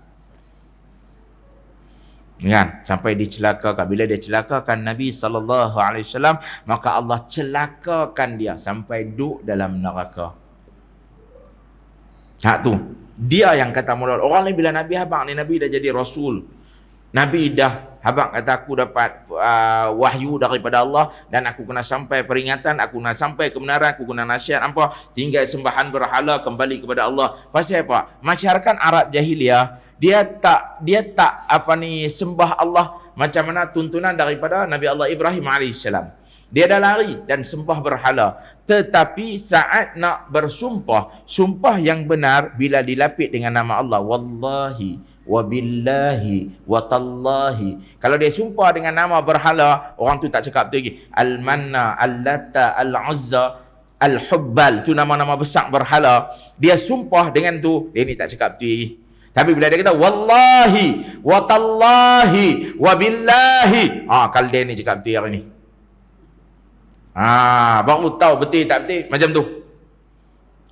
Kan? Sampai dicelakakan. Bila dia celakakan Nabi sallallahu alaihi wasallam, maka Allah celakakan dia sampai duduk dalam neraka. Hak tu. Dia yang kata mula. Orang lain bila Nabi habaq ni, Nabi dah jadi Rasul. Nabi dah habaq kata aku dapat wahyu daripada Allah dan aku kena sampai peringatan, aku kena sampai kebenaran, aku kena nasihat apa, tinggal sembahan berhala kembali kepada Allah. Pasal apa? Masyarakat Arab jahiliah dia tak sembah Allah macam mana tuntunan daripada Nabi Allah Ibrahim alaihissalam. Dia dah lari dan sembah berhala. Tetapi saat nak bersumpah, sumpah yang benar bila dilapik dengan nama Allah, wallahi wabillahi watallahi. Kalau dia sumpah dengan nama berhala, orang tu tak cakap tu lagi. Al-Manna, Al-Lata, Al-Uzza, Al-Hubbal, tu nama-nama besar berhala. Dia sumpah dengan tu, dia ni tak cakap tu lagi. Tapi bila dia kata wallahi watallahi wabillahi, kalau dia ni cakap tu hari ni, baru tahu betul tak betul macam tu.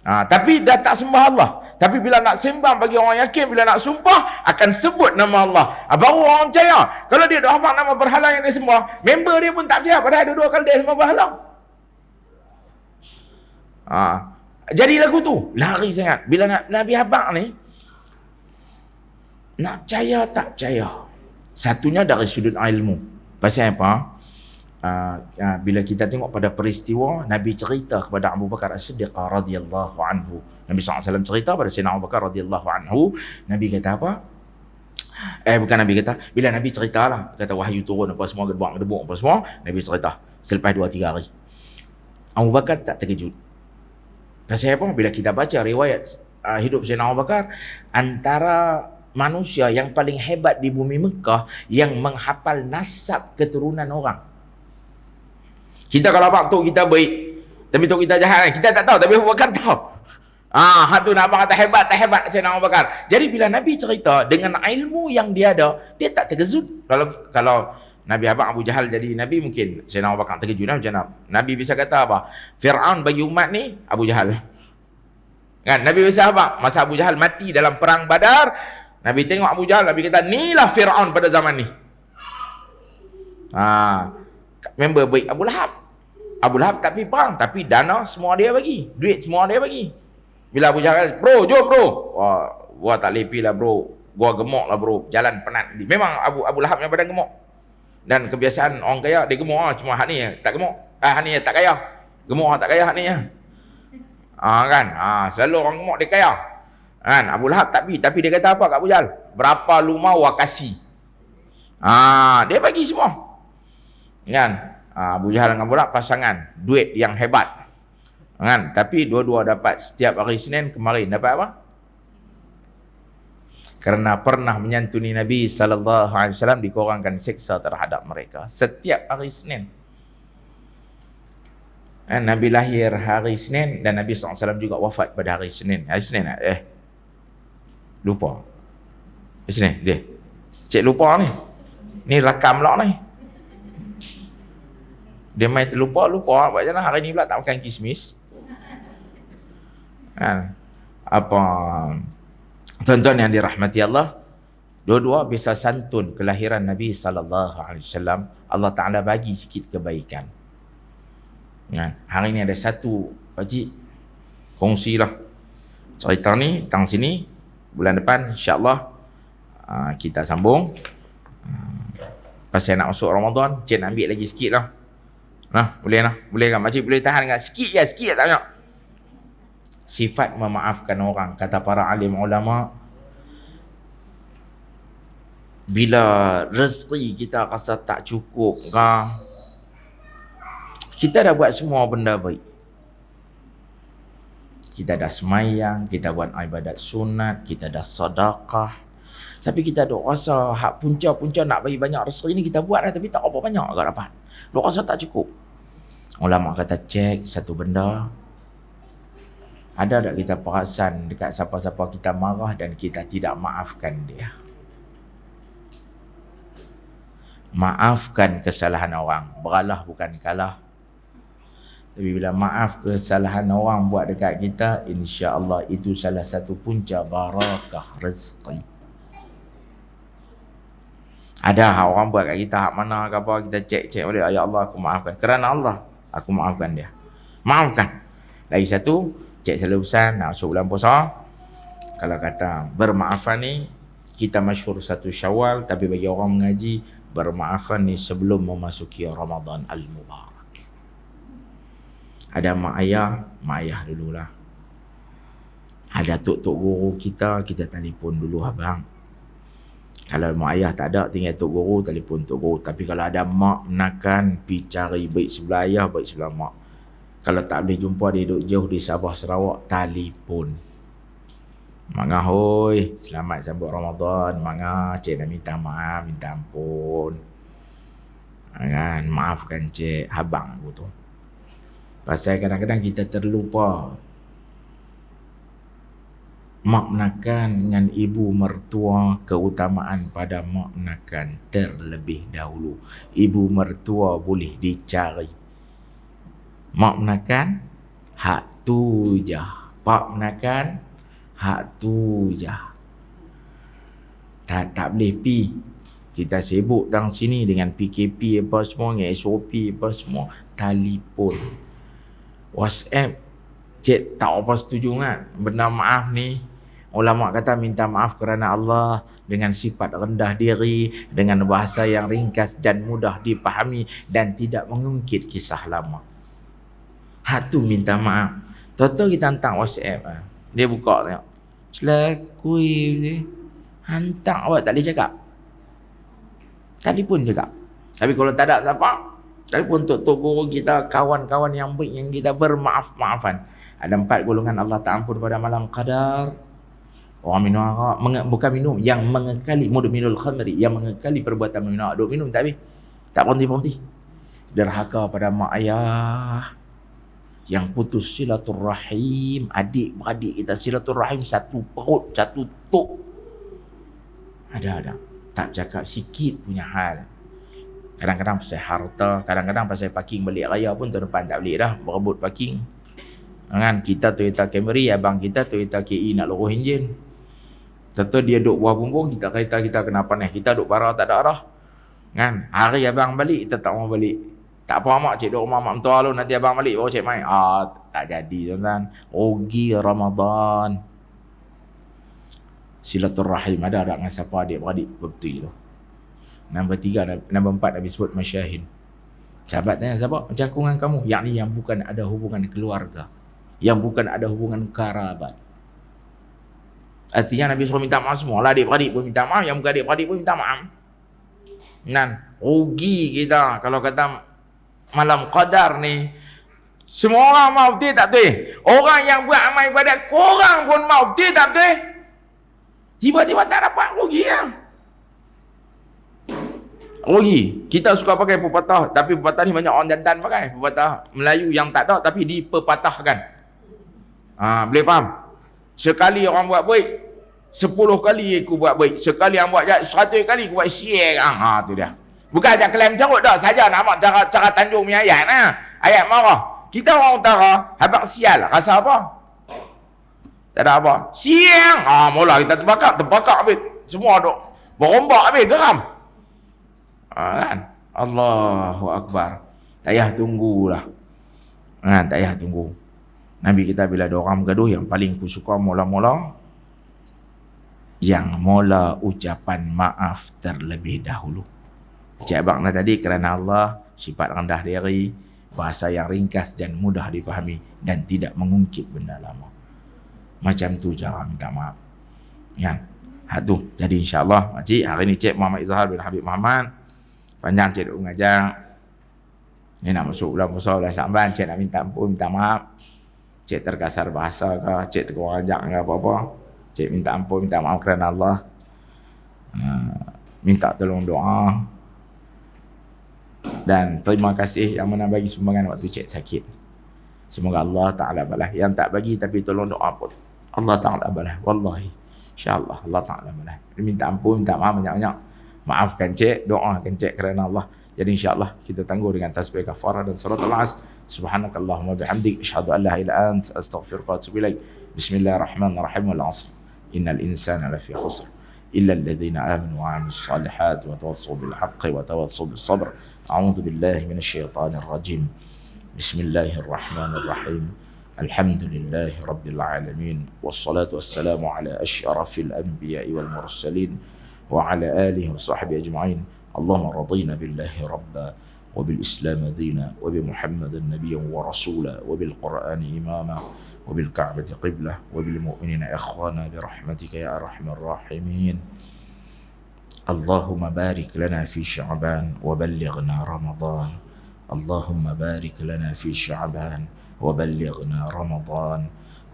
Tapi dah tak sembah Allah. Tapi bila nak sembah, bagi orang yakin, bila nak sumpah akan sebut nama Allah, baru orang percaya. Kalau dia dah hafal nama berhala yang dia sembah, member dia pun tak percaya padahal dua-dua kali dia sembah berhala. Jadi lagu tu lari sangat. Bila Nabi habaq ni, nak percaya tak percaya. Satunya dari sudut ilmu. Pasal apa? Bila kita tengok pada peristiwa, Nabi cerita kepada Abu Bakar As-Siddiq radhiyallahu anhu. Nabi SAW cerita pada Sayyidina Abu Bakar radhiyallahu anhu. Nabi kata apa? Bukan Nabi kata. Bila Nabi cerita lah, kata wahyu turun apa semua, gedebuk apa semua, Nabi cerita. Selepas 2-3 hari, Abu Bakar tak terkejut. Pasal apa? Bila kita baca riwayat hidup Sayyidina Abu Bakar, antara manusia yang paling hebat di bumi Mekah yang menghafal nasab keturunan orang. Kita kalau abang tok kita baik, tapi tok kita jahat, kita tak tahu, tapi Abu Bakar tahu. Hatu nak abang kata hebat, tak hebat Sayyidina Abu Bakar. Jadi bila Nabi cerita dengan ilmu yang dia ada, dia tak terkejut. Kalau Nabi abang Abu Jahal jadi Nabi, mungkin Sayyidina Abu Bakar terkejut. Nabi bisa kata apa? Fir'aun bagi umat ni Abu Jahal. Kan? Nabi bisa apa? Masa Abu Jahal mati dalam perang Badar, Nabi tengok Abu Jahal, Nabi kata, inilah Fir'aun pada zaman ni. Member baik Abu Lahab. Abu Lahab tak pergi perang, tapi dana semua dia bagi. Duit semua dia bagi. Bila Abu Jahal, bro, jom bro. Gua tak lepi lah bro. Gua gemuk lah bro. Jalan penat. Memang Abu Lahab yang badan gemuk. Dan kebiasaan orang kaya, dia gemuk lah. Cuma hak ni tak gemuk. Hak ni tak kaya. Gemuk tak kaya hak ni. Kan? Selalu orang gemuk dia kaya. Kan? Abu Lahab tak pergi. Tapi dia kata apa kat Abu Jahal? Berapa lumau wakasi. Dia bagi semua. Kan? Abu Jahal dengan Abu Lahab pasangan. Duit yang hebat. Kan? Tapi dua-dua dapat setiap hari Senin kemarin dapat apa? Kerana pernah menyantuni Nabi SAW, dikurangkan siksa terhadap mereka setiap hari Senin. Nabi lahir hari Senin dan Nabi SAW juga wafat pada hari Senin. Hari Senin lupa. Hari Senin dia. Cik lupa ni. Ni rakam lah ni. Dia main terlupa buat macam mana hari ni pula tak makan kismis. Apa tuan-tuan yang dirahmati Allah, dua-dua bisa santun kelahiran Nabi SAW. Allah Ta'ala bagi sikit kebaikan. Hari ni ada satu pakcik kongsilah cerita ni tang sini. Bulan depan insya-Allah kita sambung. Pasal nak masuk Ramadan, cik nak ambil lagi sikit lah. Boleh kan makcik, boleh tahan kan sikit tak banyak. Sifat memaafkan orang, kata para alim ulama, bila rezeki kita rasa tak cukup kan, kita dah buat semua benda baik. Kita dah semayang, kita buat ibadat sunat, kita dah sedekah, tapi kita duk rasa hak punca-punca nak bagi banyak rezeki ni kita buat dah, tapi tak apa banyak agak dapat. Duk rasa tak cukup. Ulama kata cek satu benda, ada tak kita perasan dekat siapa-siapa kita marah dan kita tidak maafkan dia? Maafkan kesalahan orang. Beralah bukan kalah. Tapi bila maaf kesalahan orang buat dekat kita, insya-Allah itu salah satu punca barakah rezeki. Ada orang buat kat kita hak mana ke apa, kita cek balik, ya Allah aku maafkan. Kerana Allah aku maafkan dia. Maafkan. Lagi satu, cik selebusan nak masuk bulan puasa, kalau kata bermaafan ni, kita masyhur satu Syawal, tapi bagi orang mengaji, bermaafan ni sebelum memasuki Ramadan Al-Mubarak. Ada mak ayah dululah. Ada tok guru kita telefon dulu abang. Kalau mak ayah tak ada, tinggal tok guru, telefon tok guru. Tapi kalau ada mak menakan, pergi cari baik sebelah ayah, baik sebelah mak. Kalau tak boleh jumpa, dia duduk jauh di Sabah, Sarawak, telefon. Mangah hoi, selamat sambut Ramadan. Mangah, cik nak minta maaf, minta ampun. Kan, maafkan cik, habang aku tu. Pasal kadang-kadang kita terlupa. Mak menakan dengan ibu mertua, keutamaan pada mak menakan terlebih dahulu. Ibu mertua boleh dicari. Mak menakan, hak tu je. Pak menakan, hak tu je. Tak boleh pi. Kita sibuk tang sini dengan PKP apa semua, dengan SOP apa semua. Telefon, WhatsApp. Cik tak apa setuju kan? Benda maaf ni, ulama kata minta maaf kerana Allah dengan sifat rendah diri, dengan bahasa yang ringkas dan mudah dipahami dan tidak mengungkit kisah lama. Hak tu minta maaf. Tahu-tahu kita hantar WhatsApp, dia buka tengok, selakui je, hantar awak tak boleh cakap. Telefon cakap. Tapi kalau tak ada apa, telefon untuk guru kita, kawan-kawan yang baik yang kita bermaaf-maafan. Ada 4 golongan Allah tak ampun pada malam qadar. Orang minum arak, bukan minum, yang mengekali mudminul khamri, yang mengekali perbuatan minum arak, duk minum tak habis. Tak berhenti-berhenti. Derhaka pada mak ayah. Yang putus silaturrahim, adik-beradik kita silaturrahim, satu perut, satu tok. Ada. Tak cakap sikit punya hal. Kadang-kadang pasal harta, kadang-kadang pasal parking balik raya pun tahun depan tak balik dah, berebut parking. Kan kita Toyota Camry, abang kita Toyota KE nak loroh enjin. Tentu dia duk buah bumbung, kita kenapa ni? Kita duk parah tak ada arah. Kan? Hari abang balik, kita tak mau balik. Tak apa mak, cik duk rumah mak mentua lu, nanti abang balik baru cik main. Tak jadi tuan-tuan. Rugi Ramadan. Silaturrahim ada dengan siapa adik-beradik betul tu. Nombor 3, nombor 4 Nabi sebut masyahin. Sahabat tanya siapa? Macam aku dengan kamu. Yang bukan ada hubungan keluarga. Yang bukan ada hubungan kerabat. Artinya Nabi suruh minta maaf semua lah, adik-beradik pun minta maaf, yang bukan adik-beradik pun minta maaf. Rugi kita kalau kata malam qadar ni semua orang mau betul tak betul. Orang yang buat amal ibadat korang pun mau betul tak betul. Tiba-tiba tak dapat, rugi ya. Rugi. Kita suka pakai pepatah, tapi pepatah ni banyak orang jantan pakai. Pepatah Melayu yang tak ada tapi dipepatahkan. Boleh faham? Sekali orang buat baik, 10 kali aku buat baik. Sekali orang buat jahat, 100 kali aku buat sial. Tu dia. Bukan ajak klaim carut dah, saja nama cara tanjung punya ayat. Ayat marah. Kita orang utara, habaq sial, rasa apa? Tak ada apa. Siang. Mula kita terbakar habis. Semua duk berombak habis, geram. Kan? Allahu Akbar. Tak payah tunggulah. Tak payah tunggu. Nabi kita bila ada orang bergaduh, yang paling ku suka mula-mula yang mula ucapan maaf terlebih dahulu. Cik abang tadi, kerana Allah, sifat rendah diri, bahasa yang ringkas dan mudah dipahami dan tidak mengungkit benda lama. Macam tu cara minta maaf. Kan? Tu. Jadi insya-Allah makcik hari ni Cik Muhammad Izhar bin Habib Muhammad panjang Cik duk mengajar. Ni nak masuk bulan puasa, bulan Syaban, Cik nak minta ampun, minta maaf. Cik terkasar bahasa ke, cik terkurang ajak ke apa-apa, cik minta ampun, minta maaf kerana Allah. Minta tolong doa. Dan terima kasih yang mana bagi sumbangan waktu cik sakit. Semoga Allah Ta'ala balas. Yang tak bagi tapi tolong doa pun, Allah Ta'ala balas. Wallahi, insyaAllah Allah Ta'ala balas. Minta ampun, minta maaf banyak-banyak. Maafkan cik, doakan cik kerana Allah. Jadi insyaAllah kita tangguh dengan tasbih kafarah dan surat Al-Asr. Subhanakallahumma bihamdik, asyhadu an la ilaha illa anta, astaghfiruka wa atubu ilaik. Bismillahirrahmanirrahim. Wal 'asr. Innal insana lafi khusr illa alladhina amanu wa 'amilus shalihat wa tawassaw bil haqqi wa tawassaw bis sabr. A'udzu billahi minasy syaithanir rajim. Bismillahirrahmanirrahim. Alhamdulillahi rabbil alamin. Wassalatu wassalamu ala asyrafil anbiya'i wal mursalin wa ala alihi wa sahbihi ajma'in. Allahumma radina billahi rabba وبالإسلام دينا وبمحمد نبيا ورسولا وبالقرآن إماما وبالكعبة قبلة وبالمؤمنين إخوانا برحمتك يا أرحم الراحمين. اللهم بارك لنا في شعبان وبلغنا رمضان. اللهم بارك لنا في شعبان وبلغنا رمضان.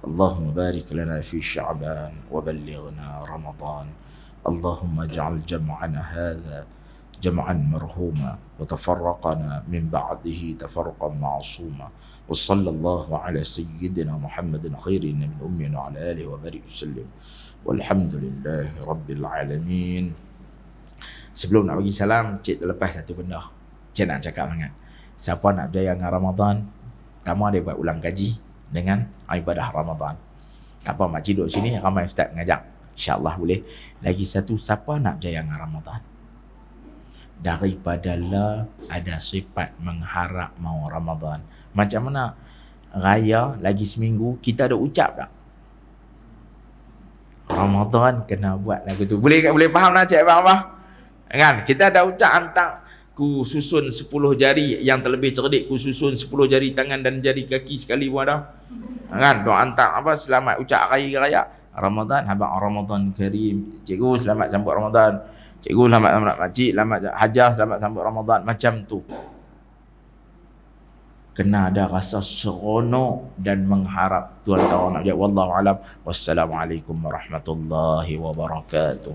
اللهم بارك لنا في شعبان وبلغنا رمضان. اللهم اجعل جمعنا هذا جمعا مرحوما وتفرقنا من بعده تفرقا معصوما. وصلى الله على سيدنا محمد خير من أمنا وعلى آله وبارك وسلم والحمد لله رب العالمين. Sebelum nak bagi salam, cik terlepas satu benda. Cik nak cakap sangat. Siapa nak berjaya dengan Ramadan, kamu ada buat ulang kaji dengan ibadah Ramadan. Tak apa, makcik duduk sini, ramai ustaz mengajak. InsyaAllah boleh. Lagi satu, siapa nak berjaya dengan Ramadan, daripada la ada sifat mengharap mau Ramadan. Macam mana raya lagi seminggu, kita ada ucap tak? Ramadan kena buat lagu tu. Boleh faham lah cik abang? Kan? Kita ada ucap hantar ku susun 10 jari, yang terlebih cerdik ku susun 10 jari tangan dan jari kaki sekali pun ada. Kan? Doa hantar apa? Selamat ucap raya Ramadan, habaq Ramadan Karim. Cikgu selamat sambut Ramadan. Cikgu selamat makcik, selamat hajah, selamat sambut Ramadan. Macam tu. kena ada rasa seronok dan mengharap. Tuan tahu nak jawab. Wallahu alam. Wassalamualaikum warahmatullahi wabarakatuh.